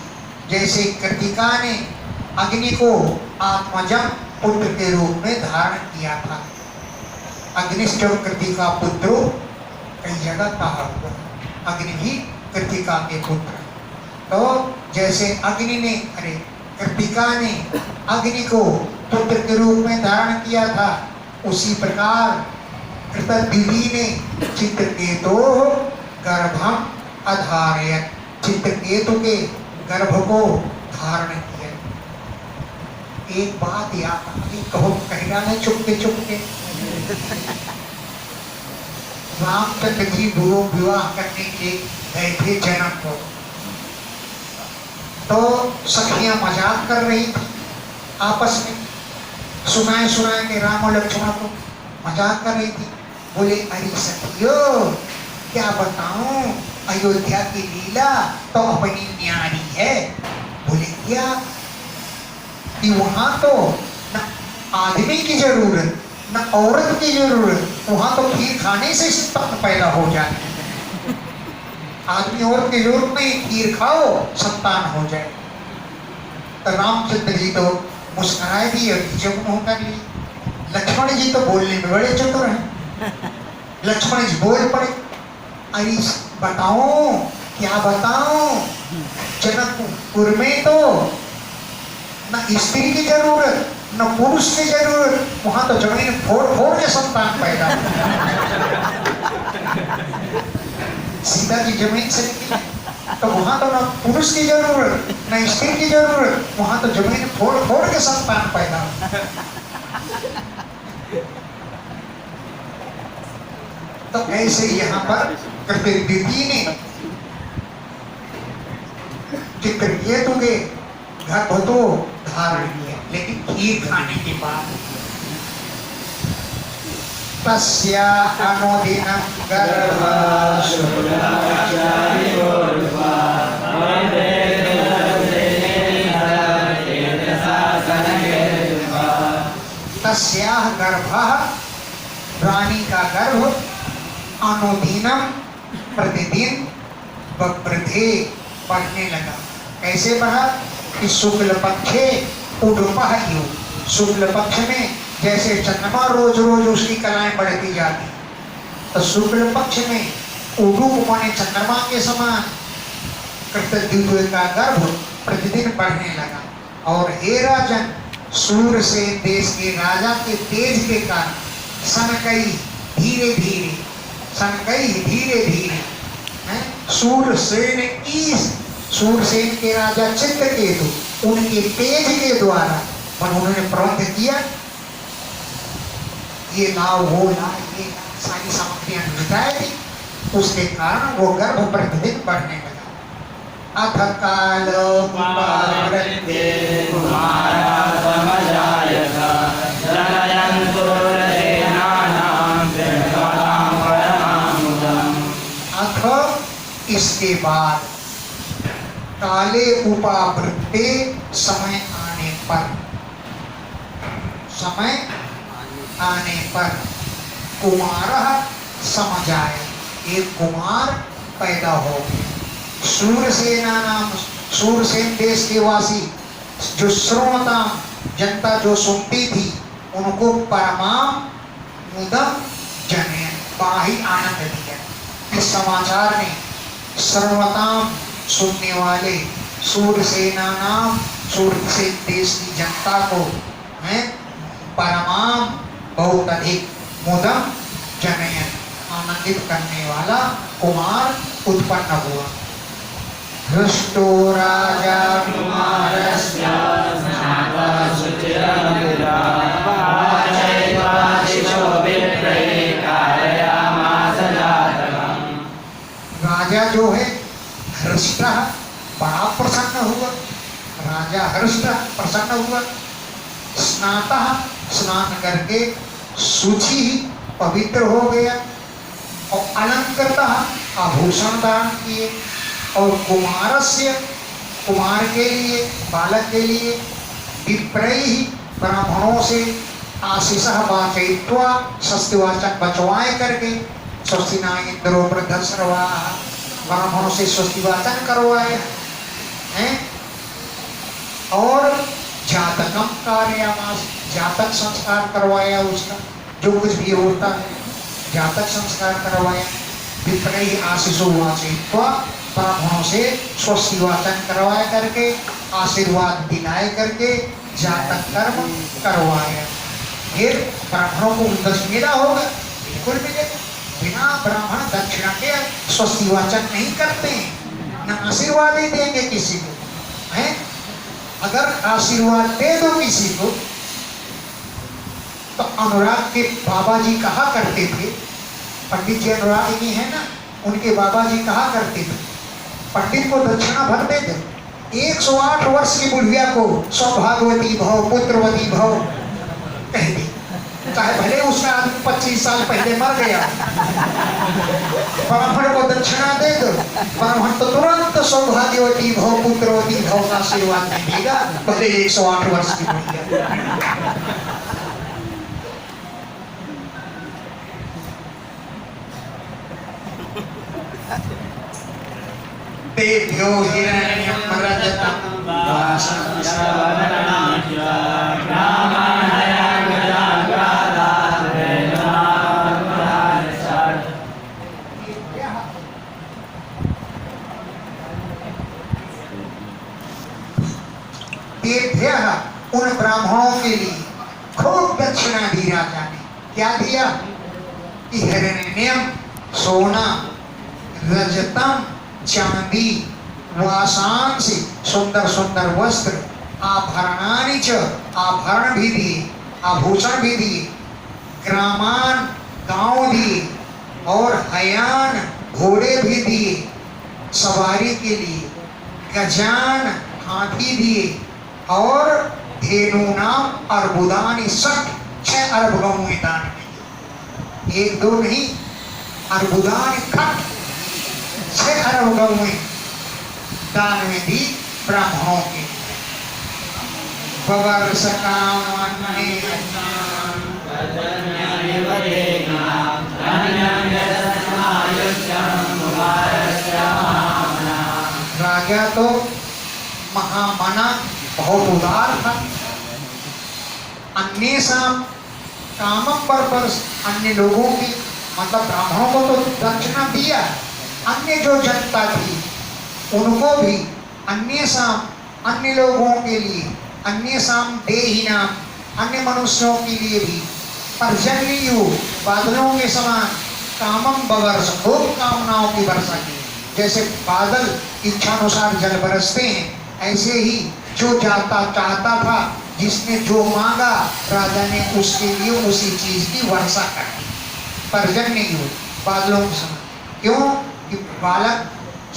Speaker 1: जैसे कृतिका ने अग्नि को आत्मजम पुत्र के रूप में धारण किया था। अग्निष्ठ कृतिका पुत्रो कई जगह कहा हुआ, अग्नि भी कृतिका के पुत्र। तो जैसे अग्नि ने कृतिका ने अग्नि को पुत्र के रूप में धारण किया था, उसी प्रकार कृतविधि ने चित्रकेतु गर्भम अधारयत, चित्रकेतु के गर्भ को धारण किया। एक बात याद कहो, कहना नहीं चुपके चुपके। रामचंद्र जी गुरु विवाह करने के गए थे जनक को, तो सखियां मजाक कर रही थी आपस में, सुनाए सुनाए के राम और लक्ष्मण को मजाक कर रही थी। बोले अरे सखियों क्या बताऊं, अयोध्या की लीला तो अपनी न्यारी है। बोले क्या, कि वहां तो न आदमी की जरूरत न औरत की जरूरत, वहां तो खीर खाने से संतान पैदा हो जाए। आदमी औरत की जरूरत नहीं, खीर खाओ संतान हो जाए। तो रामचंद्र जी तो मुस्कुराए भी और जब मुंह कर ली। लक्ष्मण जी तो बोलने में बड़े चतुर हैं। लक्ष्मण जी बोल पड़े, अरे बताओ क्या बताऊं, जनकपुर में तो न स्त्री की जरूरत न पुरुष की जरूरत, वहां तो जमीन फोड़ फोड़ के संतान पैदा। सीता जी जमीन से निकली, तो वहां तो न पुरुष की जरूरत न स्त्री की जरूरत, वहां तो जमीन फोड़ फोड़ के संतान पैदा। तो ऐसे यहाँ पर कृतविधि ने चित्रकेतु के गर्भ तो धारण किया, लेकिन खीर खाने के बाद तस्या अनुदिनं तस्याः गर्भः, रानी का गर्भ, अनुदिनं प्रतिदिन वृद्धि बढ़ने लगा। कैसे बढ़ा कि शुक्ल पक्षे उडुपः इव, शुक्ल पक्ष में जैसे चंद्रमा रोज रोज उसकी कलाएं बढ़ती जाती, तो शुक्ल पक्ष में उडुप माने चंद्रमा के समान कृतविधि का गर्भ प्रतिदिन बढ़ने लगा। और हे राजन, सूरसेन देश के राजा के तेज के कारण सनकई धीरे धीरे, सनकई धीरे धीरे, सूरसेन के राजा चित्रकेतु उनके तेज के द्वारा उन्होंने प्रबंध किया, ये लाओ वो ला, ये सारी सामग्रियां जुटाई थी, उसके कारण वो गर्भ प्रतिदिन बढ़ने लगा। अथ काल अथ इसके बाद काले उपावृत्ते, समय आने पर, समय आने पर कुमारः समझ आए, एक कुमार पैदा हो। सूरसेना नाम, सूरसेन देश के वासी जो श्रोता जनता जो सुनती थी, उनको परमाम मुदम जने, बड़ा ही आनंद दिया। इस समाचार ने सर्वताम सुनने वाले सूरसेना नाम, सूरसेन देश की जनता को परमाम बहुत अधिक, मुदम जनयन आनंदित करने वाला कुमार उत्पन्न हुआ। हृष्टो राजा कुमारस्य राजा जो है हृष्ट बड़ा प्रसन्न हुआ, राजा हृष्ट प्रसन्न हुआ। स्नातः, स्नान करके शुचि पवित्र हो गया, और अलंकृतः आभूषण धारण किए, और कुमारस्य, कुमार के लिए, बालक के लिए विप्रैः, ब्राह्मणों से आशीषः वाचयित्वा, स्वस्तिवाचक बचवाए करके, स्वस्ति न इंद्रो वृद्धश्रवाः, ब्राह्मणों से स्वस्तिवाचन करवाए हैं, और जातकम कार्यामास, जातक संस्कार करवाया उसका, जो कुछ भी होता है जातक संस्कार करवाया। विप्रही आशीषो वाचयित्वा, ब्राह्मणों से स्वस्ति वाचन करवाया करके, आशीर्वाद दिलाए करके जातक कर्म करवाया। फिर ब्राह्मणों को उद्देश्य मिला होगा, बिल्कुल मिलेगा। बिना ब्राह्मण दक्षिणा के स्वस्ति वाचन नहीं करते हैं, न आशीर्वाद ही देंगे किसी को है। अगर आशीर्वाद दे दो किसी को, तो अनुराग के बाबा जी कहा करते थे, पंडित जी अनुराग जी है ना, उनके बाबा जी कहा करते थे, पंडित को दक्षिणा भर दे दो, 108 वर्ष की बुढ़िया को सौभाग्यवती भव, पुत्रवती भव कह दी, चाहे भले उसका आदमी 25 साल पहले मर गया, ब्राह्मण को दक्षिणा दे दो, ब्राह्मण तो तुरंत सौभाग्यवती भव, पुत्रवती भव का आशीर्वाद देगा, भले 108 वर्ष की बुढ़िया। तेभ्यो हिरण्यं रजतं वासं श्रवणं उन ब्राह्मणों के लिए खूब दक्षिणा दी राजा ने। क्या दिया कि हिरण्यम सोना, रजतम चांदी, वासांसी सुंदर सुंदर वस्त्र, आभरणानि च आभरण भी दिए, आभूषण भी दिए, ग्रामान गांव दिए, और हयान घोड़े भी दिए सवारी के लिए, गजान हाथी दिए, और धेनु नाम अर्बुदानी 6 अरब गऊ दान में, 1-2 नहीं, अर्बुदानी 6 अरब गऊ दान में दी ब्राह्मणों के। बवर्ष राजा तो महामना बहुत उदार था। अन्य साम कामम पर अन्य लोगों की, मतलब ब्राह्मणों को तो दक्षिणा दिया, अन्य जो जनता थी उनको भी, अन्य साम अन्य लोगों के लिए, अन्य साम देही नाम अन्य मनुष्यों के लिए भी, पर्जन्यु बादलों के समान, कामम बवर्ष खूब कामनाओं की वर्षा की। जैसे बादल इच्छानुसार जल बरसते हैं, ऐसे ही जो जाता चाहता था, जिसने जो मांगा, राजा ने उसके लिए उसी चीज की वर्षा कर दी। पर्जन्यु बादलों के समान, क्यों कि बालक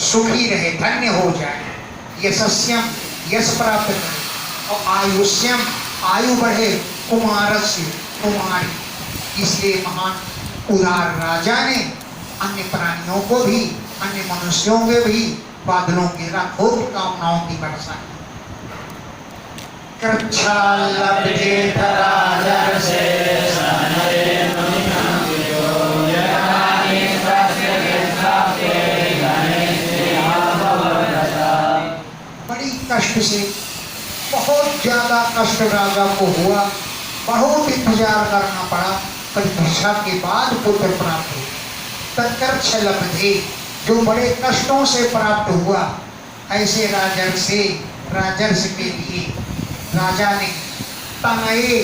Speaker 1: सुखी रहे, धन्य हो जाए, यशस्यम यश प्राप्त करे, और आयुष्यम आयु बढ़े, कुमारस्य कुमारी। इसलिए महान उदार राजा ने अन्य प्राणियों को भी, अन्य मनुष्यों के भी बादलों के खूब कामनाओं की वर्षा की। बड़ी कष्ट से, बहुत ज्यादा कष्ट राजा को हुआ, बहुत इंतजार करना पड़ा, परीक्षा के बाद पुत्र प्राप्त हुआ। तत्कर्ष लब्धे, जो बड़े कष्टों से प्राप्त हुआ, ऐसे राजर्ष के लिए राजा ने तनये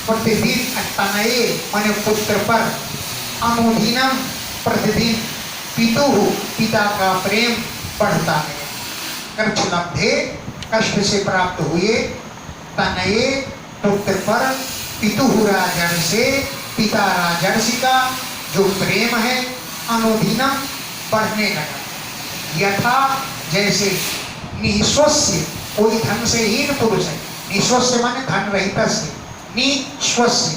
Speaker 1: प्रतिदिन, तनये माने पुत्र पर, अनुदिनम प्रतिदिन, पिता का प्रेम बढ़ता है। कर्ष लब्धे कष्ट से प्राप्त हुए, तनये पुत्र पर, पितुः राजर्षे पिता राजर्षि का जो प्रेम है, अनुदिनम बढ़ने लगा। यथा जैसे निःस्वस्य, कोई धन से हीन पुरुष है, निःस्वस्य माने धन रहित से, निःस्वस्य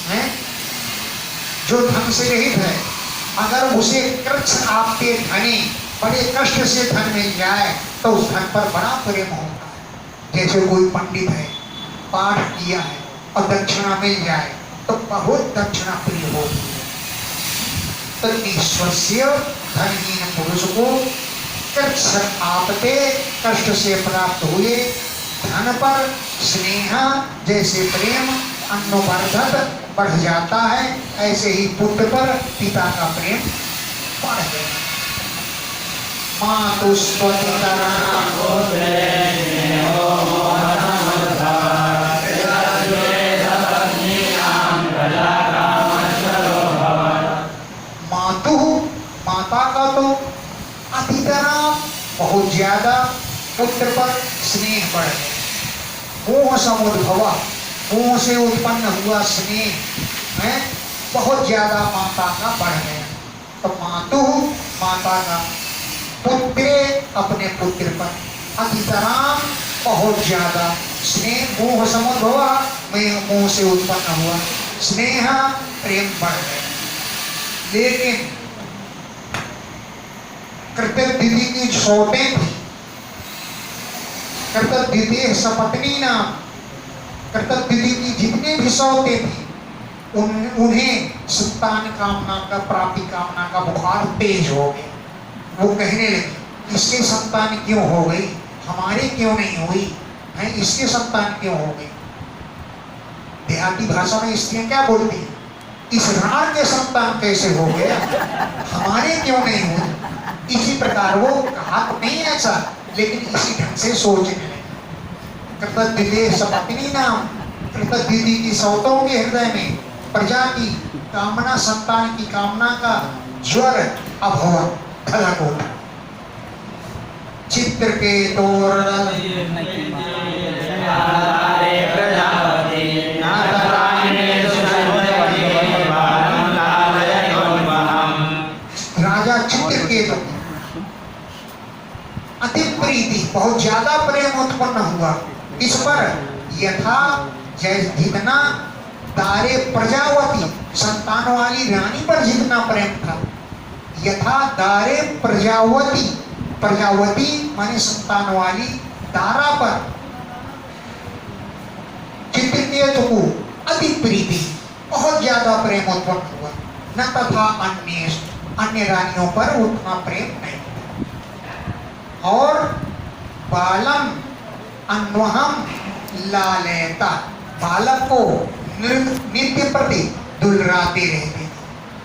Speaker 1: है जो धन से रहित है, अगर उसे कृच्छ आपके धने, बड़े कष्ट से धन मिल जाए तो उस धन पर बड़ा प्रेम होता है। जैसे कोई पंडित है, पाठ किया है और दक्षिणा मिल जाए तो बहुत दक्षिणा प्रिय होती है। तो निःस्वस्य धनहीन पुरुष को आपते कष्ट से प्राप्त हुए धन पर स्नेह जैसे प्रेम अन्नवर्धक बढ़ जाता है, ऐसे ही पुत्र पर पिता का प्रेम बढ़ गया। मातु स्वतंत्रता मातु माता का तो अतितराम बहुत ज्यादा पुत्र पर स्नेह बढ़ गया। मोह समुद्भवा, मोह से उत्पन्न हुआ स्नेह है बहुत ज्यादा माता का बढ़ गया। तो मातु माता का पुत्र अपने पुत्र पर अतितराम बहुत ज्यादा स्नेह, मोह समुद्भवा मोह से उत्पन्न हुआ स्नेह प्रेम बढ़ गया। लेकिन कृतद्वितीय की सौतें थी, कृतद्वितीय सपत्नी नाम कृतद्वितीय की जितने भी सौतें थी उन्हें संतान कामना का प्राप्ति कामना का बुखार तेज हो गया। वो कहने लगी इसके संतान क्यों हो गई, हमारे क्यों नहीं हुई है, इसके संतान क्यों हो गई। देहाती भाषा में स्त्रियां क्या बोलती है, इस राण के संतान कैसे हो गया, हमारे क्यों नहीं हुई। इसी प्रकार वो कहा तो नहीं ऐसा, लेकिन इसी ढंग से सोचने लगे। कृतद्वितीय सपत्नी नाम कृतद्वितीय की सौतों के हृदय में प्रजा की कामना संतान की कामना का ज्वर अब हुआ धलक होता। चित्र के तोरण राजा चित्रकेतु अति प्रीति बहुत ज्यादा प्रेम उत्पन्न हुआ इस पर, यथा जितना दारे प्रजावती संतान वाली रानी पर जितना प्रेम था, यथा दारे प्रजावती, प्रजावती माने संतान वाली दारा पर चित्रकेतु को अति प्रीति बहुत ज्यादा प्रेम उत्पन्न हुआ। न तथा अन्य रानियों पर उतना प्रेम नहीं। और बालम अन्वहम लालेता, बालक को नित्य प्रति दुलराते रहते,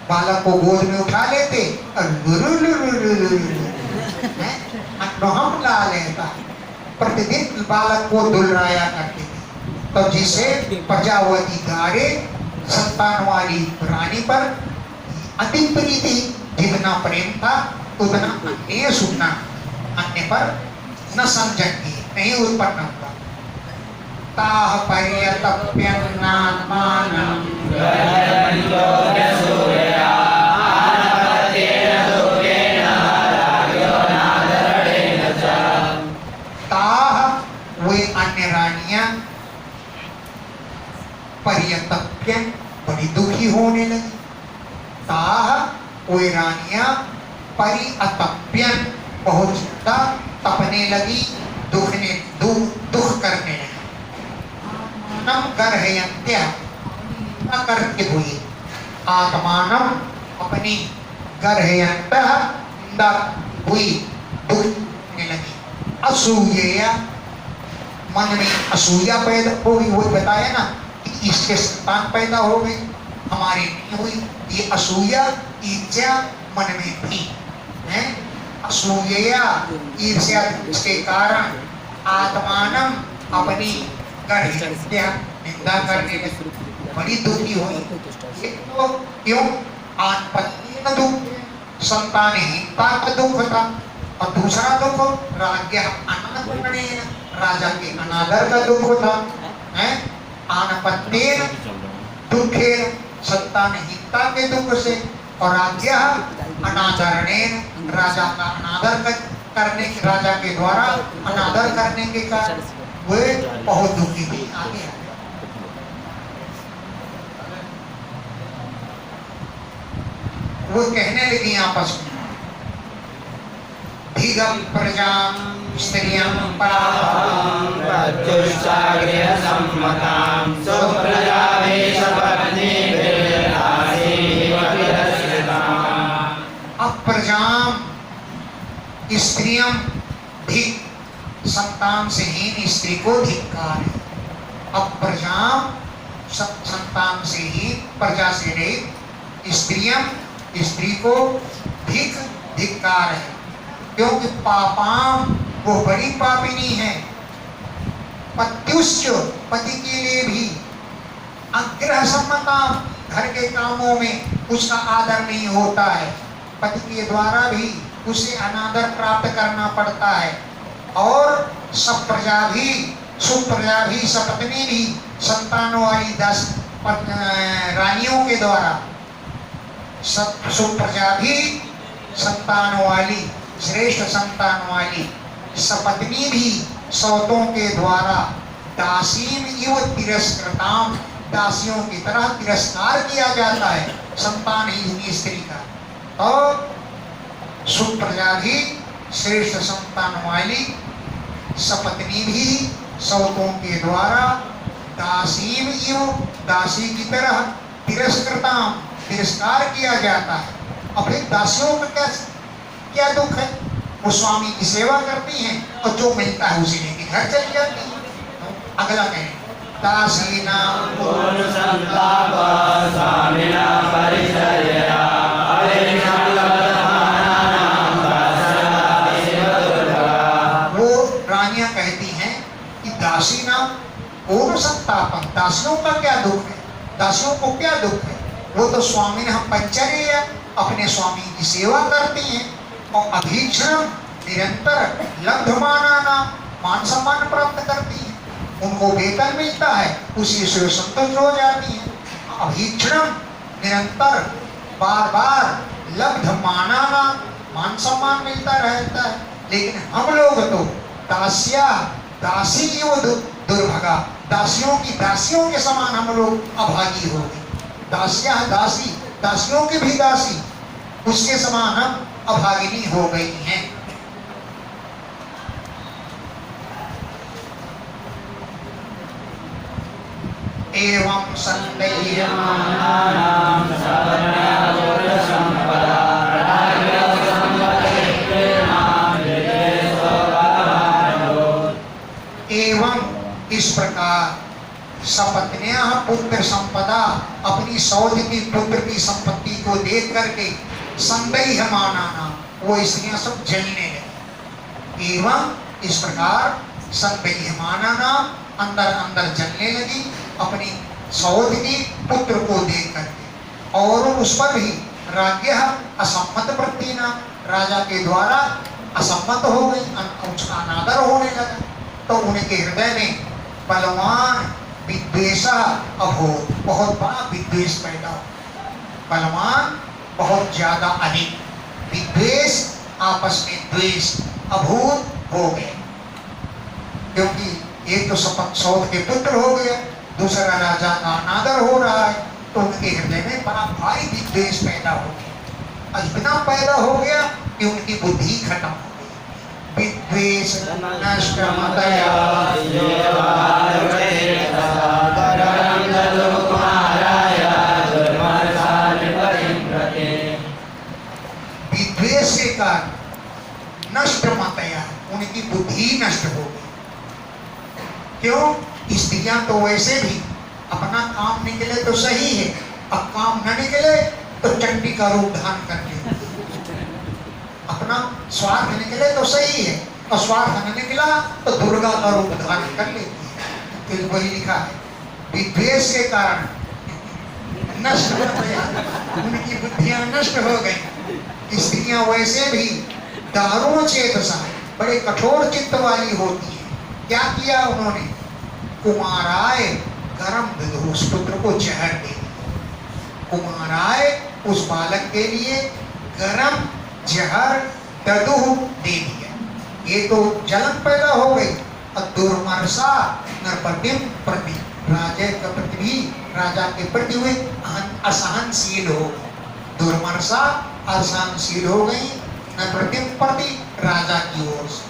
Speaker 1: बालक को गोद में उठा लेते और अन्वहम लालेता, प्रतिदिन बालक को दुलराया करते थे। तो जिसे प्रजावती दारे संतान वाली रानी पर अति प्रीति जितना प्रेम था उतना अन्य सुनना, अन्य पर न संजती नहीं उत्पन्न हुआ। ताह पर्यतप्यन्नात्मानं ताह वे अन्य रानियां पर्यतप्यन बड़ी दुखी होने लगी। ताह वे रानियां परिअतप्यन बहुत ज्यादा तपने लगी, दुख करने लगी। नम गर्हयन्त्या करते हुए आत्मानम अपनी गर्हयन्तः निंदा हुई दुख करने लगी। असूया मन में असूया पैदा हुई, वो बताया ना कि इसके संतान पैदा हो गई हमारी नहीं हुई, ये असूया ईर्ष्या मन में थी है। असूया ईर्ष्या इसके कारण आत्मानम अपनी गर्हयन्त्या निंदा करने लगी, बड़ी दुखी हुई। एक तो क्यों आत्मपत्नीन दुख, संतानहीनता का दुख था, और दूसरा दुख राज्ञ अनादरणेन, राजा के अनादर का दुख था है। आनपत्येन दुखेन, संतानहीनता के दुख से, और राज्ञ अनादरणेन, राजा का अनादर करने, राजा के द्वारा अनादर करने के कारण वे बहुत दुखी थी। आगे वो कहने लगी आपस में, धीगम प्रजा स्त्रियां अप्रजाम स्त्रियां संतान से हीन स्त्री को धिक्कार है। अब प्रजा संतान से ही प्रजा से रहित स्त्री को धिक्कार है, क्योंकि पापाम वो बड़ी पापिनी है। पत्युश्च पति के लिए भी अग्रह सम्मताम घर के कामों में उसका आदर नहीं होता है, पति के द्वारा भी उसे अनादर प्राप्त करना पड़ता है। और सब प्रजा भी सुप्रजा भी सपत्नी भी संतानों वाली 10 रानियों के द्वारा सुप्रजा भी संतानों वाली श्रेष्ठ संतान वाली सपत्नी भी सौतों के द्वारा दासीम इव तिरस्कृताम दासियों की तरह तिरस्कार किया जाता है संतानहीन स्त्री का। और सुप्रजा भी श्रेष्ठ संतान वाली सपत्नी भी सौतों के द्वारा दासीम इव दासी की तरह तिरस्कार किया जाता है। अब एक दासियों का क्या दुख है, वो स्वामी की सेवा करती हैं और जो मिलता है उसी लेके घर चली जाती है। अगला कहें दासी नाम वो रानियां कहती हैं कि दासी नाम पूर्ण संतापन, दासियों का क्या दुख है, दासियों को क्या दुख है, वो तो स्वामी ने हम पंचर्य अपने स्वामी की सेवा करती हैं और अभीक्षण निरंतर लब्धमाना मान सम्मान प्राप्त करती हैं, उनको वेतन मिलता है, उसी से संतुष्ट हो जाती हैं। अभीक्षण निरंतर बार बार लब्धमाना मान सम्मान मिलता रहता है। लेकिन हम लोग तो दासी की वो दुर्भगा, दासियों के समान हम लोग अभागी हो गए। दासियों की भी दासी उसके समान हम अभागिनी हो गई हैं। एवं एवं इस प्रकार सपत्न्या पुत्र संपदा अपनी सौध की पुत्र की संपत्ति को देख करके संदेह मानाना वो स्त्रियां सब जलने लगी। एवं इस प्रकार संदेह मानाना अंदर अंदर जलने लगी अपनी सौध की पुत्र को देख करके। और उस पर भी राज्य असम्मत प्रतिना राजा के द्वारा असम्मत हो गई, उसका अनादर होने लगा। तो उनके हृदय में बलवान विद्वेष अभूत, बहुत बड़ा विद्वेष पैदा हो, बलवान बहुत ज्यादा अधिक विद्वेष, आपस में द्वेष अभूत हो गए। क्योंकि एक तो सौध के पुत्र हो गया, दूसरा राजा का अनादर हो रहा है, तो उनके हृदय में बड़ा भारी विद्वेष पैदा हो गया। इतना पैदा हो गया कि उनकी बुद्धि खत्म हो गई। विद्वेष नष्ट मतया विद्वेष के कारण नष्ट मतया उनकी बुद्धि नष्ट हो गई। क्यों? स्त्रियां तो वैसे भी अपना काम निकले तो सही है, अब काम न निकले तो चंडी का रूप धारण करती है। अपना स्वार्थ निकले तो सही है और स्वार्थ न निकला तो दुर्गा का रूप धारण कर लेती है। तो वही लिखा है विद्वेष के कारण नष्ट हो गया, उनकी बुद्धियां नष्ट हो गई। स्त्रियां वैसे भी दारुण चेतसा बड़े कठोर चित्त वाली होती है। क्या किया उन्होंने? कुमाराय गरम विदुष पुत्र को जहर दे दिया। कुमाराय उस बालक के लिए गरम जहर ददुह दे दिया। ये तो जलन पैदा हो गई। और दुर्मर्षा नरपतिम प्रति राजा के प्रति भी राजा के प्रति हुए असहनशील हो। दुर्मर्षा असहनशील हो गई नरपतिम प्रति राजा की ओर से।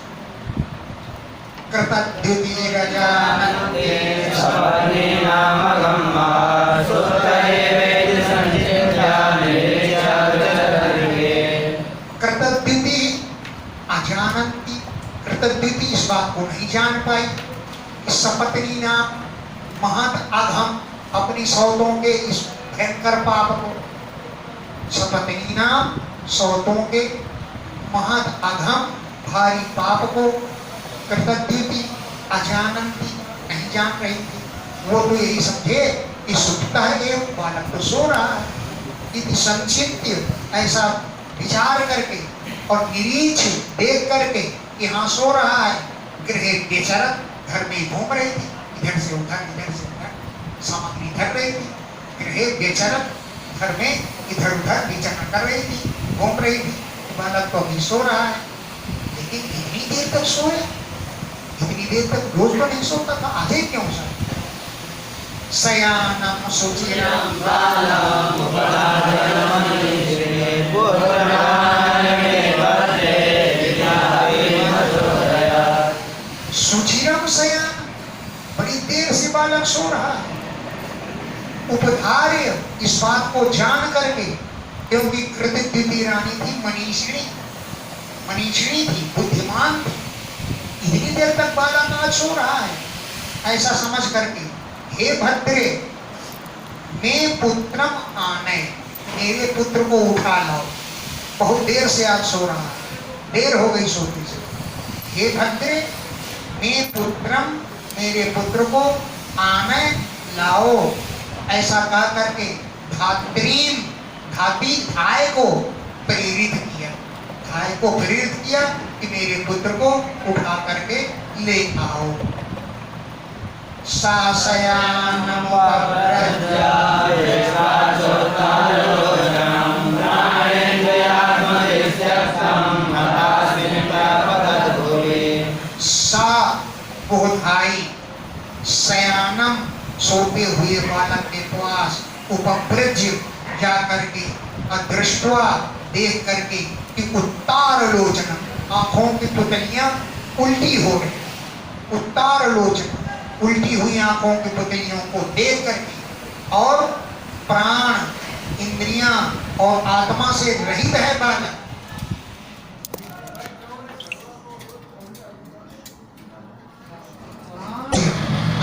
Speaker 1: कृतद्युति रजानन्दे
Speaker 2: सपत्नी नामगम्मा सुतये वेद संचित्यानि
Speaker 1: कृतद्युति अजानन्ति, कृतद्युति इस बात को नहीं जान पाई कि सपत्नी नाम महत अघम, अपनी सौतों के इस भयंकर पाप को, सपत्नी नाम सौतों के महत अघम भारी पाप को कृतद्युति अजानंती, नहीं जान रही थी। वो तो यही समझे कि सुखता है, बालक तो सो रहा है। इति संचित्य, ऐसा विचार करके और निरीक्ष देख करके यहाँ सो रहा है। गृहे बेचरत, घर में घूम रही थी, इधर से उधर सामग्री धर रही थी। गृहे बेचरत, घर में इधर उधर विचरण कर रही थी, घूम रही थी। बालक तो अभी सो रहा है, लेकिन इतनी देर तक सोए, इतनी देर तक रोज तो नहीं सोता था, आधे क्यों सोए? शयानम सुचिरम
Speaker 2: बालम उपराजनमनीषे पुत्रमानमे वन्दे विद्याधीमसोदया।
Speaker 1: सुचिरम शयान, बड़ी देर से बालक सो रहा है। उपधार्य, इस बात को जान करके, क्योंकि कृतद्युति रानी थी, मनीषिणी थी, बुद्धिमान थी, इतनी देर तक बालक आज सो रहा है, ऐसा समझ करके, हे भद्रे मैं पुत्रम आने, मेरे पुत्र को उठा लाओ, बहुत देर से आज सो रहा है, देर हो गई सोते से। हे भद्रे मैं पुत्रम, मेरे पुत्र को आने लाओ, ऐसा कह करके धात्रीम, धाती धाय को प्रेरित किया, धाय को प्रेरित किया कि मेरे पुत्र को उठा करके ले आओ। सासयानम सा बोधाई, शयानम सोते हुए बालक के पास, उपव्रज्य जा करके, अदृष्टवा देख करके कि उत्तार लोचन, आंखों की पुतलियां उल्टी हो रही, उत्तार लोचन, उल्टी हुई आंखों की पुतलियों को देख करके, और प्राण, इंद्रियां और आत्मा से रहित है बालक।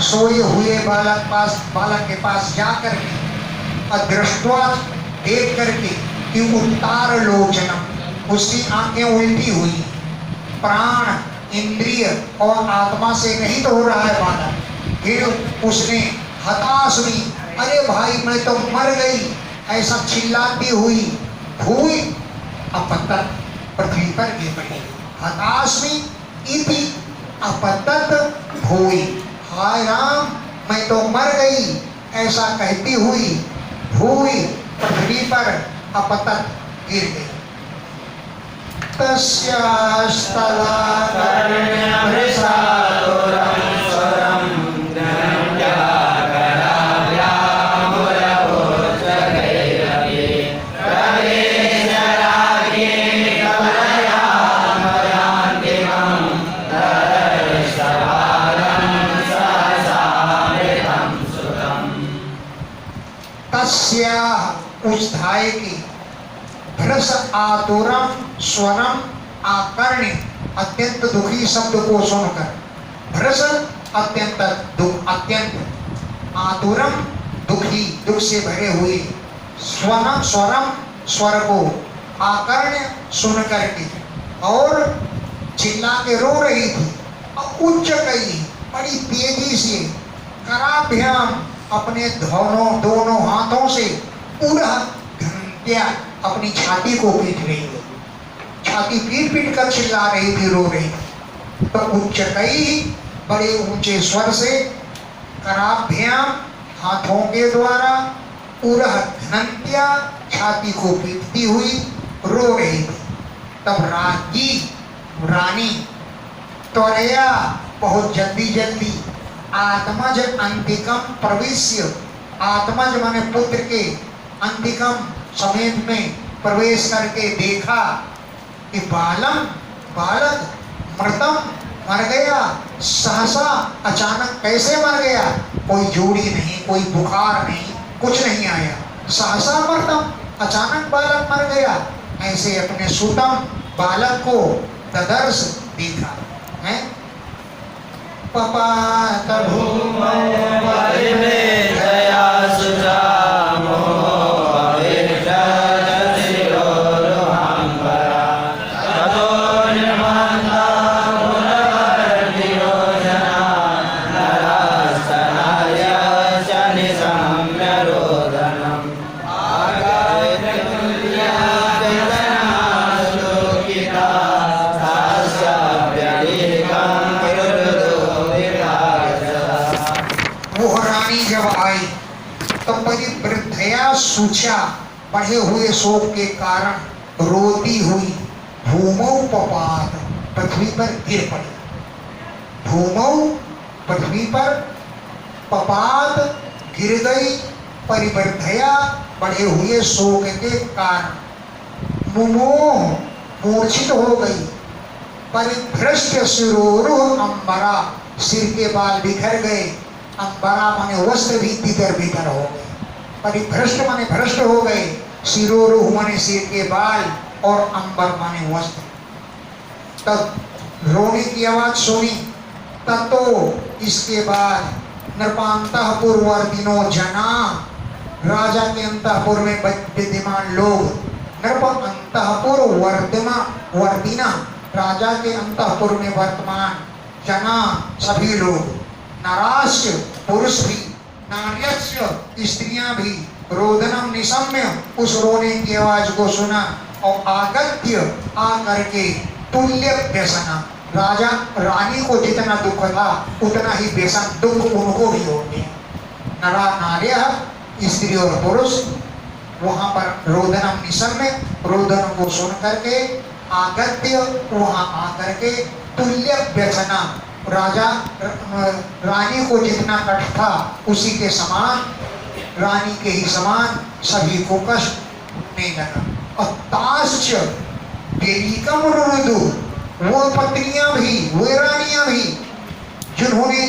Speaker 1: सोए हुए बालक के पास जाकर के, अदृष्टवा देख करके कि उत्तार लोचनम, उसकी आंखें उल्टी हुई, प्राण, इंद्रिय और आत्मा से रहित हो रहा है बालक। फिर उसने हताश हुई, अरे भाई मैं तो मर गई, ऐसा चिल्लाती हुई भूई अपतत, पृथ्वी पर गिर पड़ी। हताश हुई, इति अपतत भूई, हाय राम मैं तो मर गई, ऐसा कहती हुई भूई पृथ्वी पर अपतत गिर गई। तस्यास्तला उस धाय की भ्रस आतुरम स्वरम आकर्ण्य, अत्यंत दुखी शब्द को सुनकर, भ्रस अत्यंत दुख, अत्यंत आतुरम दुखी, दुख से भरे हुए, स्वरम स्वरम स्वर को, आकर्ण्य सुन करके, और चिल्ला के रो रही थी, उच्च कही बड़ी तेजी से, कराभ्याम अपने दोनों हाथों से पूरा घंटिया अपनी छाती को पीट रही है, छाती पीट पीट कर चिल्ला रही थी, रो रही थी। तो उच्च कई, बड़े ऊंचे स्वर से, कराभ्याम हाथों के द्वारा, पूरा घंटिया छाती को पीटती हुई रो रही थी। तब रानी त्वरया, बहुत जल्दी जल्दी, आत्मज अंतिकम प्रवेश्य, आत्मज माने पुत्र के, अंतिकम समेत में प्रवेश करके देखा कि बालक मृतम, मर गया। सहसा, अचानक कैसे मर गया? कोई जोड़ी नहीं, कोई बुखार नहीं, कुछ नहीं आया, सहसा मृतम, अचानक बालक मर गया। ऐसे अपने सुतम बालक को तदर्श देखा है। पपात
Speaker 2: भूमौ परिवेशया सुजामो अविष्टशिरोरुहाम्बरा ततो निर्मन्ता गुणवर्धियो जना नरस्तनाय शनि सम्यरोदनम् आगायतुल्यादितनालोकिता सास्याभ्यधिकं
Speaker 1: वो रानी जब आई तो परिवृद्धया सूचा बढ़े हुए शोक के कारण रोती हुई भूमौ पपात पृथ्वी पर गिर पड़ी। भूमौ पृथ्वी पर पपात गिर गई परिवृद्धया बढ़े हुए शोक के कारण मुमोह मूर्छित हो गई। परिभ्रष्ट शिरोरुह अंबरा सिर के बाल बिखर गए। अंबरा माने वस्त्र भी तितर बितर हो गए। परिभ्रष्ट माने भ्रष्ट हो गए। शिरोरुह माने सिर के बाल और अंबर माने वस्त्र। तब रोने की आवाज सुनी। तब तो इसके बाद नृपांतःपुरवर्तिनो जना राजा के अंतःपुर में विद्यमान लोग नृप अंतःपुर वर्तिना राजा के अंतःपुर में वर्तमान जना सभी लोग नराश्च पुरुष भी नार्यश्च स्त्रियां भी रोदनम निशम्य उस रोने की आवाज को सुना और आगत्य आकर के तुल्य व्यसना राजा रानी को जितना दुख था उतना ही व्यसन दुख उनको भी हो गया। नरा नार्य स्त्री और पुरुष वहां पर रोदनम निशम्य रोदन को सुन करके आगत्य वहां आकर के तुल्य व्यसना राजा रानी को जितना कष्ट था उसी के समान रानी के ही समान सभी को कष्ट नहीं लगा। और ताश्च बेरीकम रुरुदु वो पत्नियां भी वो रानियां भी जिन्होंने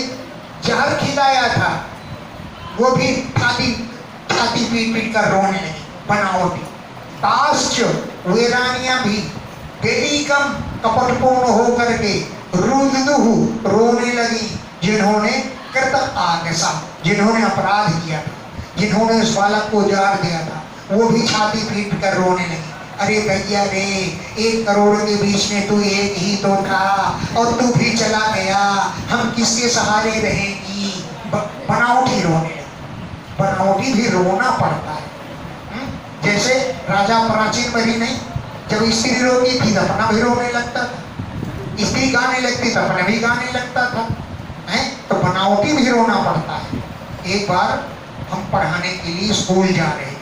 Speaker 1: जहर खिलाया था वो भी छाती पीट पीट कर रोने लगी बनावटी। ताश्च वे रानियां भी बेरीकम कपटपूर्ण होकर के रुदुहु रोने लगी जिन्होंने कृत आगसा जिन्होंने अपराध किया था जिन्होंने उस बालक को जार दिया था वो भी छाती पीट कर रोने लगी। अरे भैया रे 1 करोड़ के बीच में तू एक ही तो था और तू भी चला गया हम किसके सहारे रहेंगी। बनावटी रोने लगी। बनावटी भी रोना पड़ता है। जैसे राजा प्राचीन में ही नहीं जब स्त्री रोती थी तो अपना भी रोने लगता था स्त्री गाने लगती तो अपना भी गाने लगता था हैं तो बनावटी भी रोना पड़ता है। एक बार हम पढ़ाने के लिए स्कूल जा रहे थे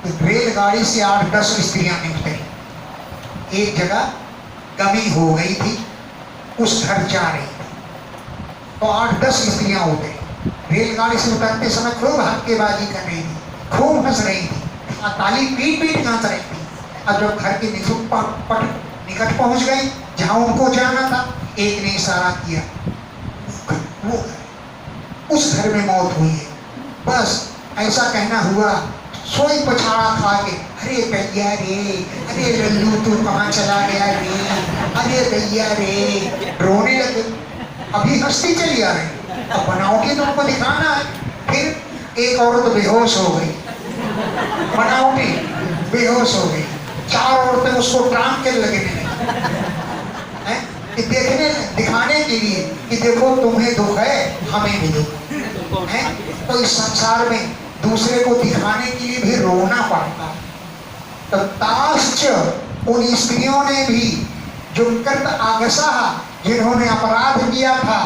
Speaker 1: तो रेलगाड़ी से 8-10 स्त्रियां निकली। एक जगह कमी हो गई थी उस घर जा रही थी तो 8-10 स्त्रियां हो गई। रेलगाड़ी से उतरते समय खूब हक्केबाजी कर रही थी खूब हंस रही थी ताली पीट पीट हंस रही थी। अब जब घर के निकट पहुंच गई जहां उनको जाना था एक ने इशारा किया वो उस घर में मौत हुई है। बस ऐसा कहना हुआ सोई पछाड़ा खा के अरे भैया रे अरे लल्लू तू कहाँ चला गया रे अरे भैया रे रोने लगे। अभी हंसती चली आ रही अब बनावटी तो उनको दिखाना है। फिर एक औरत बेहोश हो गई बनावटी बेहोश हो गई 4 औरतें उसको टांग के लगने लगी कि दिखाने के लिए कि देखो तुम्हें दुख है हमें भी दुख है। तो इस संसार में दूसरे को दिखाने के लिए भी रोना पड़ता है। तो ताश्च उन स्त्रियों ने भी जो कृत आगसा जिन्होंने अपराध किया था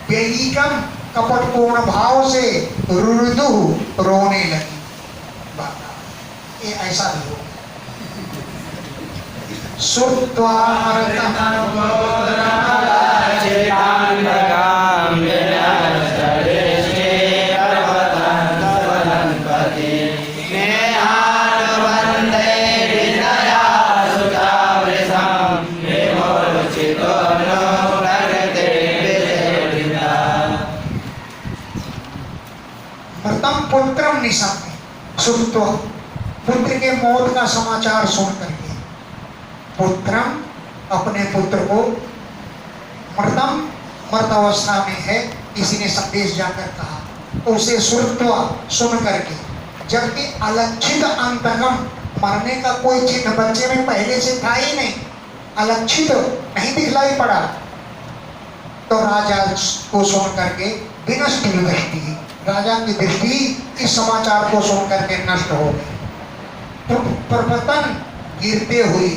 Speaker 1: बेरीकम कपटपूर्ण भाव से रुरुदु रोने लगी। ये ऐसा भी हो पुत्रम निशम सुत्वा पुत्र के मौत का समाचार सुन करके पुत्रम अपने पुत्र को मृतम मर्द अवस्था में है, किसी ने संदेश जाकर कहा तो उसे सुन करके, जबकि अलक्षित अंतगम, मरने का कोई चिन्ह बच्चे में पहले से था ही नहीं, अलक्षित नहीं दिखलाई पड़ा, तो राजा को सुन करके विनष्ट दृष्टि, राजा की दृष्टि इस समाचार को सुन करके नष्ट हो गई। प्रपतन, गिरते हुए,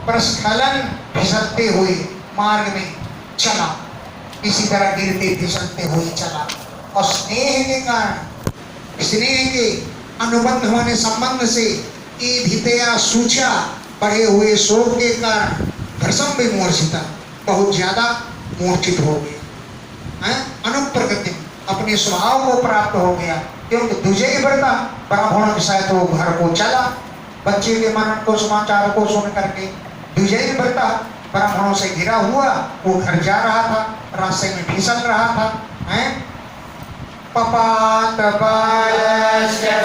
Speaker 1: प्रस्खलन, फिसलते हुए मार्ग में चला, इसी तरह गिरते फिसलते हुए चला। और स्नेह के कारण, स्नेह के अनुबंध होने संबंध से ईधितया सूचा, बढ़े हुए शोक के कारण भ्रसम विमूर्छिता, बहुत ज्यादा मूर्छित हो गया, अनुप्रगति, अपने स्वभाव को प्राप्त हो गया, क्योंकि दूजे व्रता ब्राह्मण के साथ वो घर को चला, बच्चे के मनन को, समाचार को सुन करके दूजे व्रता ब्राह्मणों से घिरा हुआ वो घर जा रहा था, रास्ते में फिसल रहा था, हैं? पपात बालस्य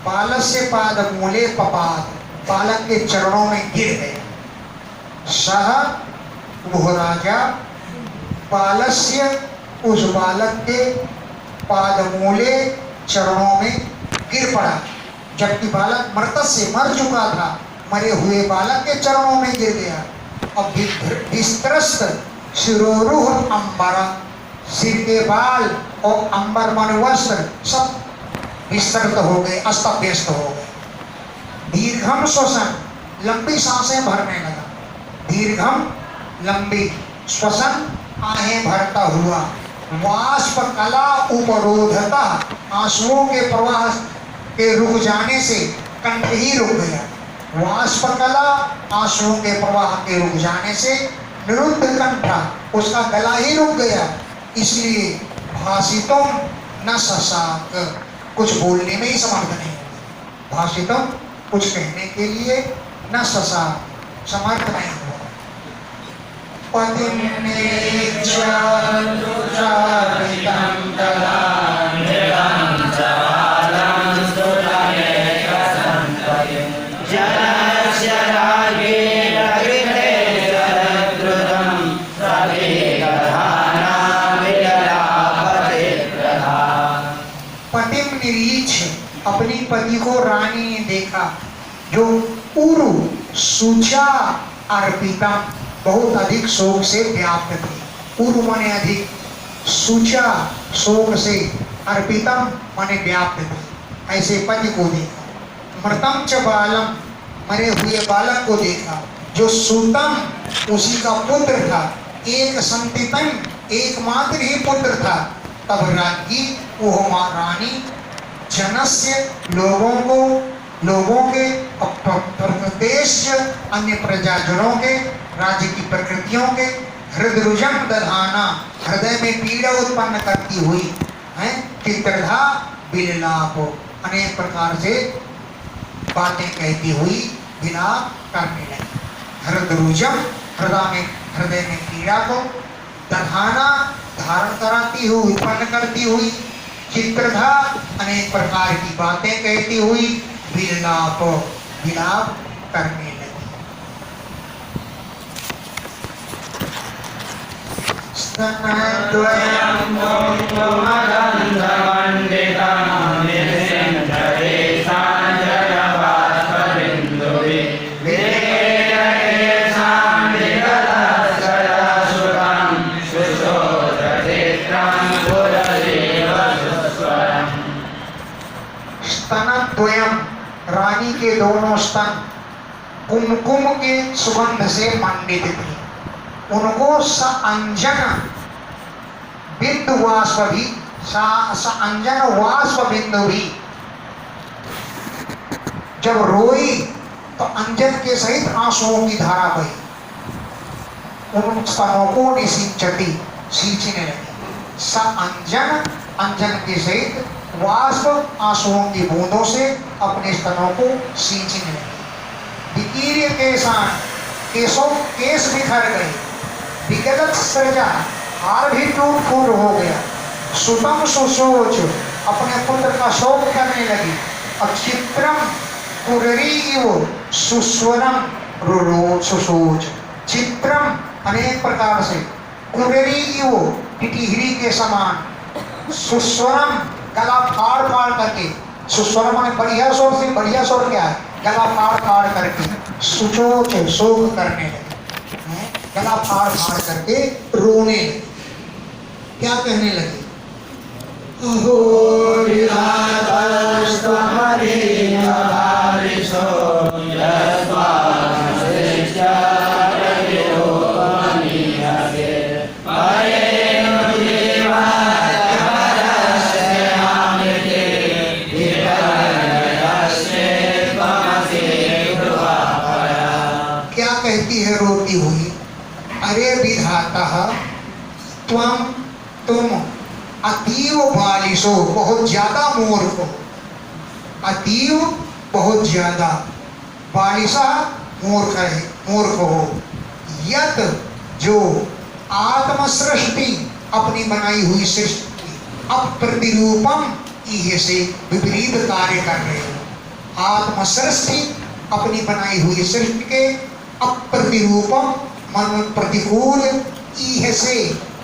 Speaker 1: बालक से पाद मूले पपात, बालक के चरणों में गिर गया। सह वह राजा बालस्य, उस बालक के पाद मूले, चरणों में गिर पड़ा, जबकि बालक मृत से मर चुका था, मरे हुए बालक के चरणों में गिर गया। अब विस्त्रस्त शिरोरुह अंबर, सिर के बाल और अंबर मन वस्त्र सब विस्तृत हो गए, अस्त व्यस्त हो गए। दीर्घम श्वसन, लंबी सांसें भरने लगा, दीर्घम, लंबी, श्वसन, आहें भरता हुआ, वाष्प कला उपरोधता, आंसुओं के प्रवाह के रुक जाने से कंठ ही रुक गया, वाष्प कला, आंसुओं के प्रवाह के रुक जाने से निरुद्ध कंठा, उसका गला ही रुक गया, इसलिए भाषितों न ससाक, कुछ बोलने में ही समर्थ नहीं, भाषितों, कुछ कहने के लिए न ससाक, समर्थ नहीं हुआ। अपनी पति को रानी ने देखा, जो उरु सूचा अर्पिता, बहुत अधिक शोक से व्याप्त थी। उरु माने अधिक, सूचा शोक से, अर्पितम माने व्याप्त थी। ऐसे पति को देखा। मृतम च बालम, मरे हुए बालक को देखा, जो सूतम उसी का पुत्र था, एक संतितम एकमात्र ही पुत्र था। तब राज्ञी, वो रानी, जनस्य लोगों के प्रदेश अन्य प्रजाजनों के, राज्य की प्रकृतियों के, हृदरुजम दधाना, हृदय में पीड़ा उत्पन्न करती हुई है, चित्रधा विलाप, अनेक प्रकार से बातें कहती हुई विलाप करने लगी। हृदरुजम, हृदय में पीड़ा को, दधाना धारण कराती हुई, उत्पन्न करती हुई, चित्रधा अनेक प्रकार की बातें कहती हुई, विलाप, विलाप करने लगी। स्तनद्वयं स्तनद्वयं, रानी के दोनों स्तन कुमकुम के सुगंध से मंडित थे। उनको अंजन बिंदु वाष्प भी, अंजन वाष्प बिंदु भी, जब रोई तो अंजन के सहित आंसुओं की धारा बही, उन स्तनों को निसिंचती, सींचने लगी। स अंजन, अंजन के सहित, वाष्प आंसुओं की बूंदों से अपने स्तनों को सींचने लगी। विकीर्य केशान, केश बिखर गए, विगलत सृजा, हार भी टूट फूट हो गया, सुतम सुसोच, अपने पुत्र का शोक करने लगी, अक्षित्रम कुररीव सुस्वरम रुरो सुसोच, चित्रम अनेक प्रकार से, कुररीव टिटहरी के समान, सुस्वरम गला फाड़ फाड़ करके, सुस्वर माने बढ़िया स्वर से, बढ़िया स्वर क्या है, गला फाड़ फाड़ करके, सुचोच शोक करने लगे, गला फाड़ फाड़ करके रोने लगे। क्या कहने लगे? अहो क्या कहती है रोती हुई? अरे विधाता, तुम अतीव बालिशो, बहुत ज्यादा मूर्ख हो, अतीव बहुत ज्यादा, बालिशा मूर्ख है, मूर्ख हो, यत जो आत्म सृष्टि अपनी बनाई हुई सृष्टि अप्रतिरूपम इह से विपरीत कार्य कर रहे हो। आत्म सृष्टि अपनी बनाई हुई सृष्टि के अप्रतिरूपम मन प्रतिकूल इह से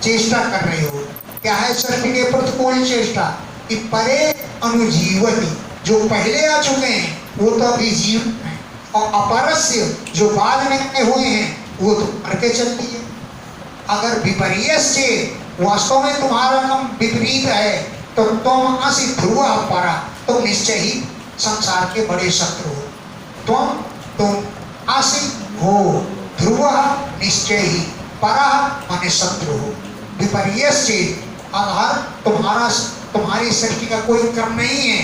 Speaker 1: चेष्टा कर रहे हो। क्या है सृष्टि के प्रतिकूल चेष्टा? कि परे अनुजीवती, जो पहले आ चुके हैं वो तो अभी जीवित हैं, और अपरस्य जो बाद में आए हुए हैं वो तो मर के चलती है। अगर विपर्यस्य वास्तव में तुम्हारा नाम विपरीत है तो तुम असि ध्रुव परा, तुम निश्चय ही संसार के बड़े शत्रु हो। तुम असि हो ध्रुव, निश्चय ही, परा माने शत्रु हो। विपर्यस्य अगर तुम्हारी सृष्टि का कोई क्रम नहीं है,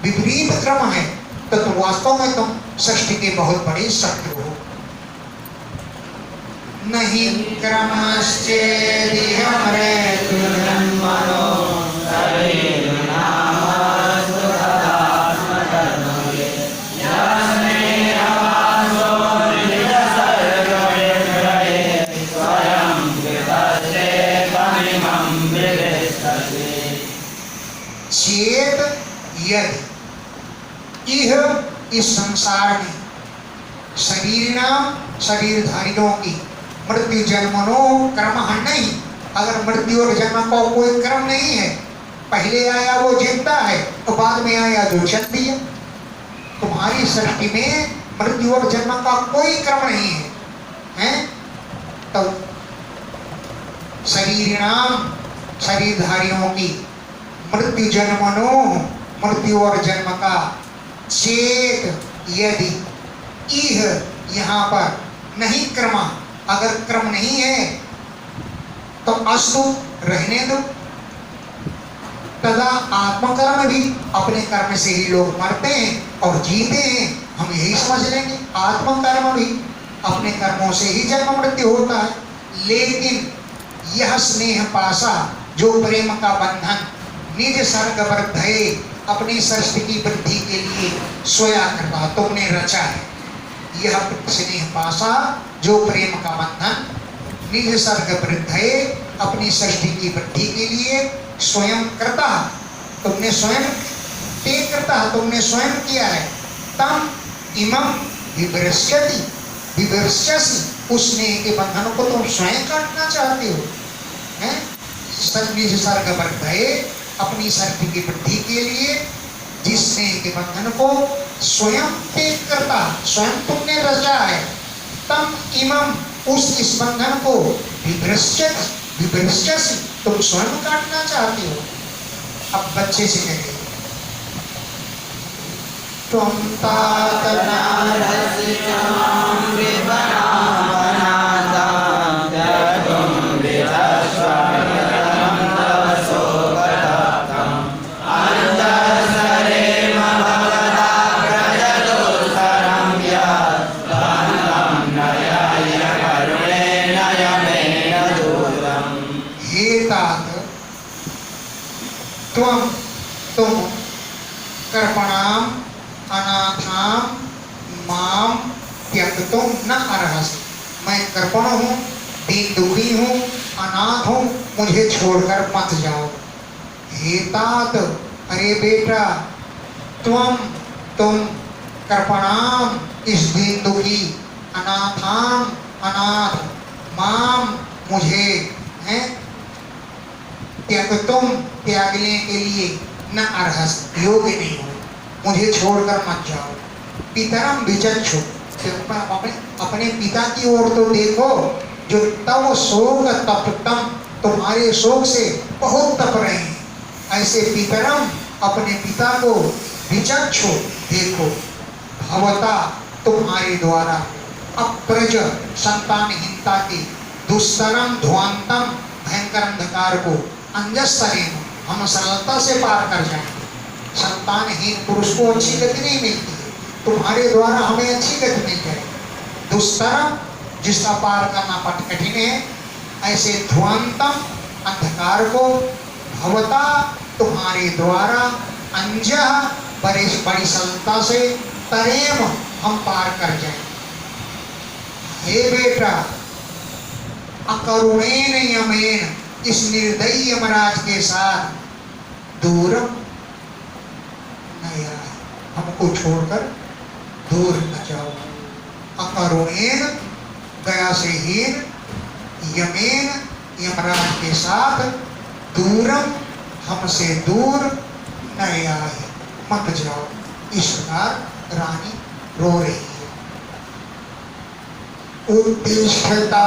Speaker 1: विपरीत क्रम है, तो वास्तव में तुम सृष्टि के बहुत बड़े शत्रु हो। नहीं क्रमश्चेदिह मृत्यु जन्मनो चेत यदि यह इस संसार में शरीरधारियों की मृत्यु जन्मनो क्रम नहीं, अगर मृत्यु और जन्म का कोई क्रम नहीं है, पहले आया वो जिंदा है तो बाद में आया जो चल दिया। तुम्हारी सृष्टि में मृत्यु और जन्म का कोई क्रम नहीं है, हैं? तो शरीरधारियों की मृत्यु जन्मनो, मृत्यु और जन्म का, चेत यदि इह यहाँ पर नहीं क्रम, अगर क्रम नहीं है तो अस्तु रहने दो। तदा आत्मकर्म भी, अपने कर्म से ही लोग मरते हैं और जीते हैं, हम यही समझ लेंगे। आत्मकर्म भी, अपने कर्मों से ही जन्म मृत्यु होता है। लेकिन यह स्नेह पासा, जो प्रेम का बंधन निज सर्ग वर्धये, अपनी सृष्टि की वृद्धि के लिए सोया करता तुमने रचा है। यह स्नेह पासा, जो प्रेम का बंधन निज सर्ग वृद्धये, अपनी सृष्टि की वृद्धि के लिए स्वयं करता, तुमने स्वयं टेक करता, तुमने स्वयं किया है। तम इमं विवृश्यति, विवृश्यसि, उस स्नेह के बंधन को तुम स्वयं काटना चाहते हो, हैं? निज सर्ग वर्धये, अपनी सृष्टि की वृद्धि के लिए जिस स्नेह के बंधन को स्वयं टेक करता, स्वयं तुमने रचा है। तम इमं, उस इस बंधन को विभृश्यसि, तुम स्वयं काटना चाहते हो। अब बच्चे से कहेंगे, त्वं तुम कर्पणाम अनाथाम माम त्यक्तुम न अर्हसि, मैं कृपण हूँ, दीन दुखी हूँ, अनाथ हूँ, मुझे छोड़कर मत जाओ। हे तात, अरे बेटा, तुम कृपणाम, इस दीन दुखी, अनाथाम, अनाथ, माम, मुझे, हैं, त्यक्तुम, त्यागने के लिए, न अर्हस, योग्य नहीं हो, मुझे छोड़कर मत जाओ। पितरम विचक्षु, अपने पिता की ओर तो देखो, जो तव शोक तप्तम, तुम्हारे शोक से बहुत तप रहे हैं। ऐसे पितरम, अपने पिता को विचक्षु देखो, भवता, तुम्हारे द्वारा, अप्रज, संतानहीनता के, दुस्तरम ध्वांतम, भयंकर अंधकार को, अंजस्सरेम, हम सरलता से पार कर जाएंगे। संतानहीन पुरुष को अच्छी गति नहीं मिलती है, तुम्हारे द्वारा हमें अच्छी गति मिल जाएगी। दुस्तरम, जिसका पार करना पट कठिन है, ऐसे ध्वांतम, अंधकार को, भवता, तुम्हारे द्वारा, अंजः, बड़ी सरलता से, तरेम, हम पार कर जाएंगे। हे बेटा, अकरुणेन यमेन, इस निर्दयी यमराज के साथ दूरम नहीं, हमको छोड़कर दूर न जाओ। अकरुणेन, दया से हीन, यमेन, यमराज के साथ, दूरम, हमसे दूर नहीं आए, मत जाओ। इस प्रकार रानी रो रही है। उत्तिष्ठता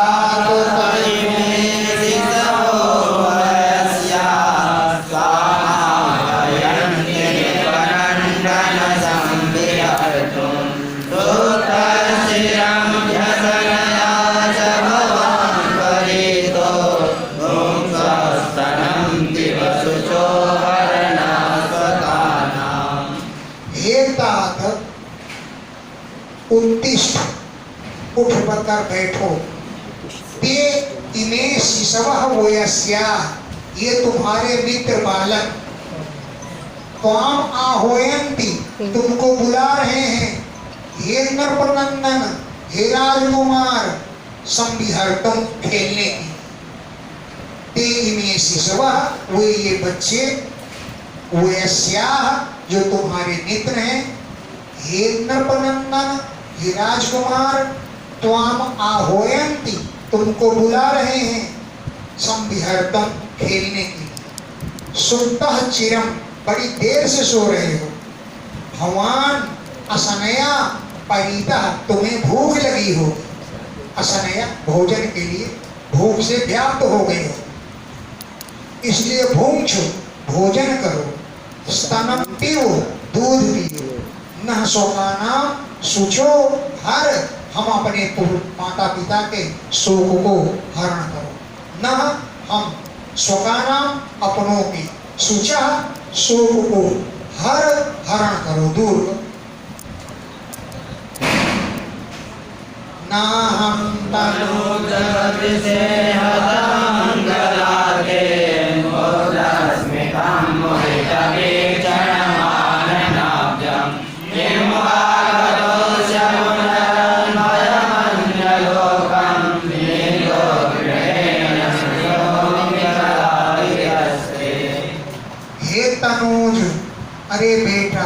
Speaker 1: उत्तिष्ठ, उठ कर बैठो। ते इमे शिशवः वयस्याः, ये तुम्हारे मित्र बालक, त्वाम आह्वयन्ति, तुमको बुला रहे हैं। हे नृपनंदन, हे राजकुमार, संविहर्तुम, खेलने की। ते इमे शिशवः, वे ये बच्चे, वयस्याः, जो तुम्हारे मित्र हैं। हे नृपनंदन, हे राजकुमार, त्वाम आह्वयन्ति, तुमको बुला रहे हैं। संविहर्तुम, खेलने की। सुप्तः चिरम, बड़ी देर से सो रहे हो। भवान असनया परितः, तुम्हें भूख लगी हो। असनया, भोजन के लिए, भूख से व्याप्त हो गए हो, इसलिए भूंक्षु, भोजन करो। स्तनम पियो, दूध पियो। न शोकानाम शुचो हर, हम अपने माता पिता के शोक को हरण करो। न हम शोकानाम, अपनों की, शुचा, शोक को, हरण करो, दूर करो। ना हम तनूज, अरे बेटा,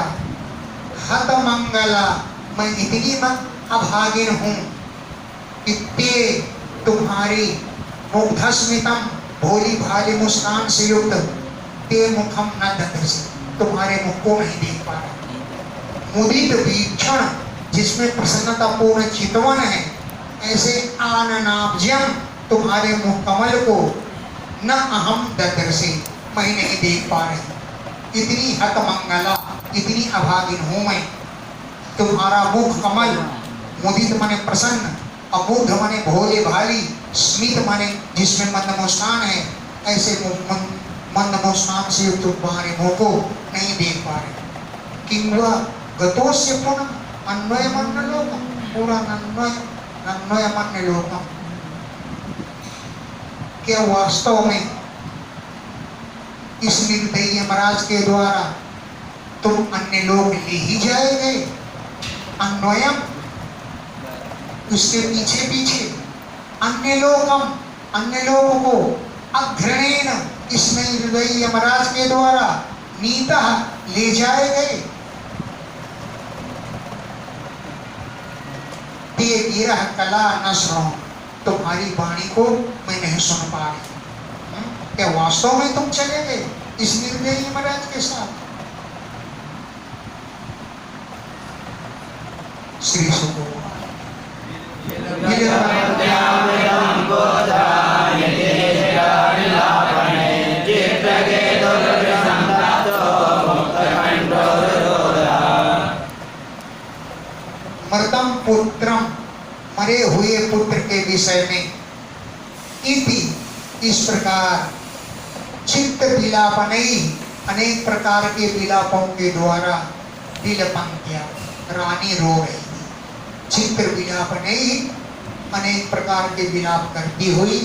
Speaker 1: हत मंगला, मैं इतनी अभागिन हूँ। इत्ते, तुम्हारी, मुग्धस्मितम, भोली भाली मुस्कान से युक्त, ते मुखम न ददर्शि, तुम्हारे मुख को नहीं देख पा रहा। मुदित वीक्षण, जिसमें प्रसन्नता पूर्ण चितवन है, ऐसे आननाब्जम, तुम्हारे मुख कमल को, न अहम ददर्शि, मैं नहीं देख पा रही। इतनी हत मंगला, इतनी अभागिन हूँ मैं। तुम्हारा मुख कमल, मुदित माने प्रसन्न, अबुध माने भोले भाली, स्मित माने जिसमें मंद मुस्कान है, ऐसे मंद मुस्कान से युक्त तुम्हारे मुख को नहीं देख पा रहे। किंवा गतोस्य पुनः अन्वय मन्य लोकम, पूरा अन्वय मन्य लोकम, क्या वास्तव में इस निर्दयी यमराज के द्वारा तुम अन्य लोग ले ही जाए गए? अन्वयम, उसके पीछे पीछे अन्य लोगों को अग्रणेन इसमें हृदय यमराज के द्वारा नीता ले जाए गए। ते गिरह कला न श्रवण, तुम्हारी वाणी को मैं नहीं सुन पा रही। क्या वास्तव में तुम चले गए इस निर्दयी यमराज के साथ? श्री सुखो मृतम पुत्रम, मरे हुए पुत्र के विषय में, इति इस प्रकार, चित्त विलापनई अनेक प्रकार के विलापों के द्वारा, विलपंत्या रानी रो रही थी। चित्र विलापनई अनेक प्रकार के विलाप करती हुई,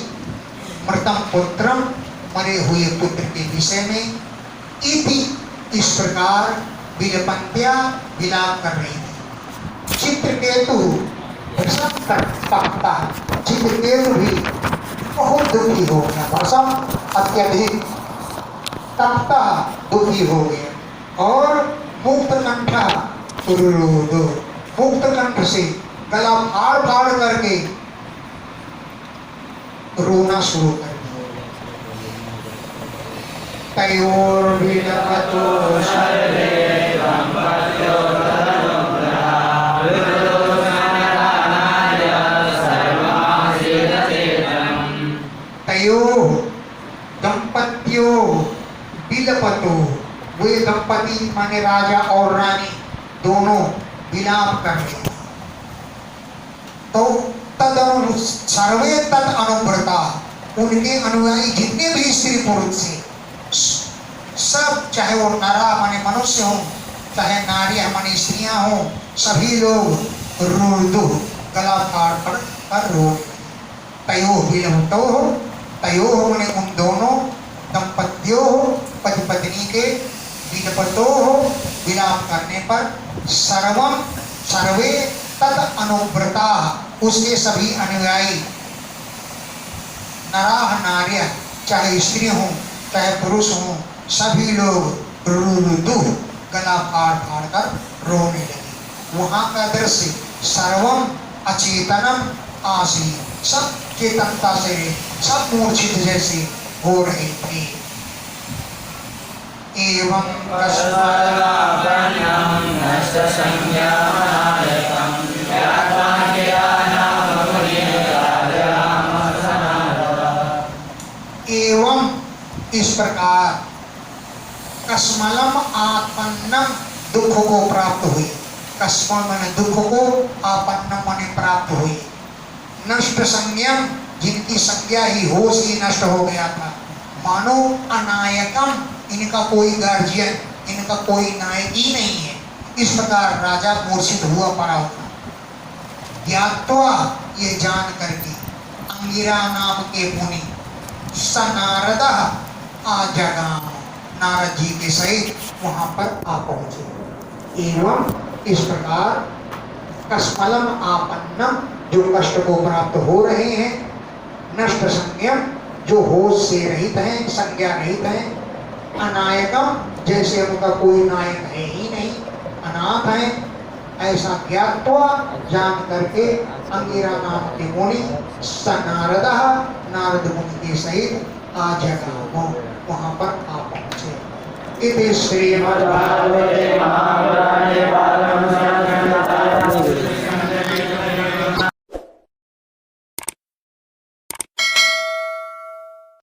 Speaker 1: मृतम पुत्रम मरे हुए पुत्र के विषय में, इति इस प्रकार विलपंत्या विलाप कर रही थी। चित्रकेतु चित्रकेतु भी बहुत दुखी हो गया, भसम अत्यधिक तप्ता दुखी हो गया और मुक्त कंठा रुरुदु, मुक्त कंठ से गला फाड़ फाड़ करके रोना शुरू कर दिया। तयोर विलपतो सर्वेवं तयो दंपतियों विलपतो, वे दंपति माने राजा और रानी दोनों विलाप कर रहे। तो तद सर्वे तद अनुव्रता, उनके अनुयायी जितने भी स्त्री पुरुष थे सब, चाहे वो नरा माने मनुष्य हो, चाहे नारियां माने स्त्रियां हो, सभी लोग रुदु गला फाड़ कर रो। तयो विलपतो हो, तयो माने उन दोनों दंपतियों पति पत्नी के, विलपतो हो विलाप करने पर, सर्वम सर्वे तद अनुव्रता उसके सभी अनुयायी, नराह नार्य चाहे स्त्री हो चाहे पुरुष हो, सभी लोग रुदु गला फाड़ फाड़ कर रोने लगे। वहां का दृश्य सर्वम अचेतनम आसी, सब चेतनता से सब मूर्छित जैसे हो रहे थे। एवं एवं इस प्रकार कस्मलम आपन्नम दुख को प्राप्त हुई। कस्मल माने दुख को, आपन्नम माने प्राप्त हुई। नष्ट संज्ञम, जिनकी संज्ञा ही होश ही नष्ट हो गया था। मानो अनायकम, इनका कोई गार्जियन, इनका कोई नायक ही नहीं है। इस प्रकार राजा मूर्छित हुआ पड़ा होता। ज्ञात्वा ये जान करके, अंगिरा नाम के मुनि स नारद आजगाम, नारद जी के सहित वहां पर आ पहुंचे। एवं इस प्रकार कस्मलम आपन्नम, जो कष्ट को प्राप्त हो रहे हैं, नष्ट संज्ञम, जो होश से रहित हैं, संज्ञा रहित हैं, अनायकम, जैसे उनका कोई नायक है ही नहीं, अनाथ है, ऐसा ज्ञात्वा जान करके अंगिरा नाम के मुनि स नारद, नारद मुनि के सहित आजगामो, वहां पर आ पहुंचे। इति श्रीमद्भागवते महापुराणे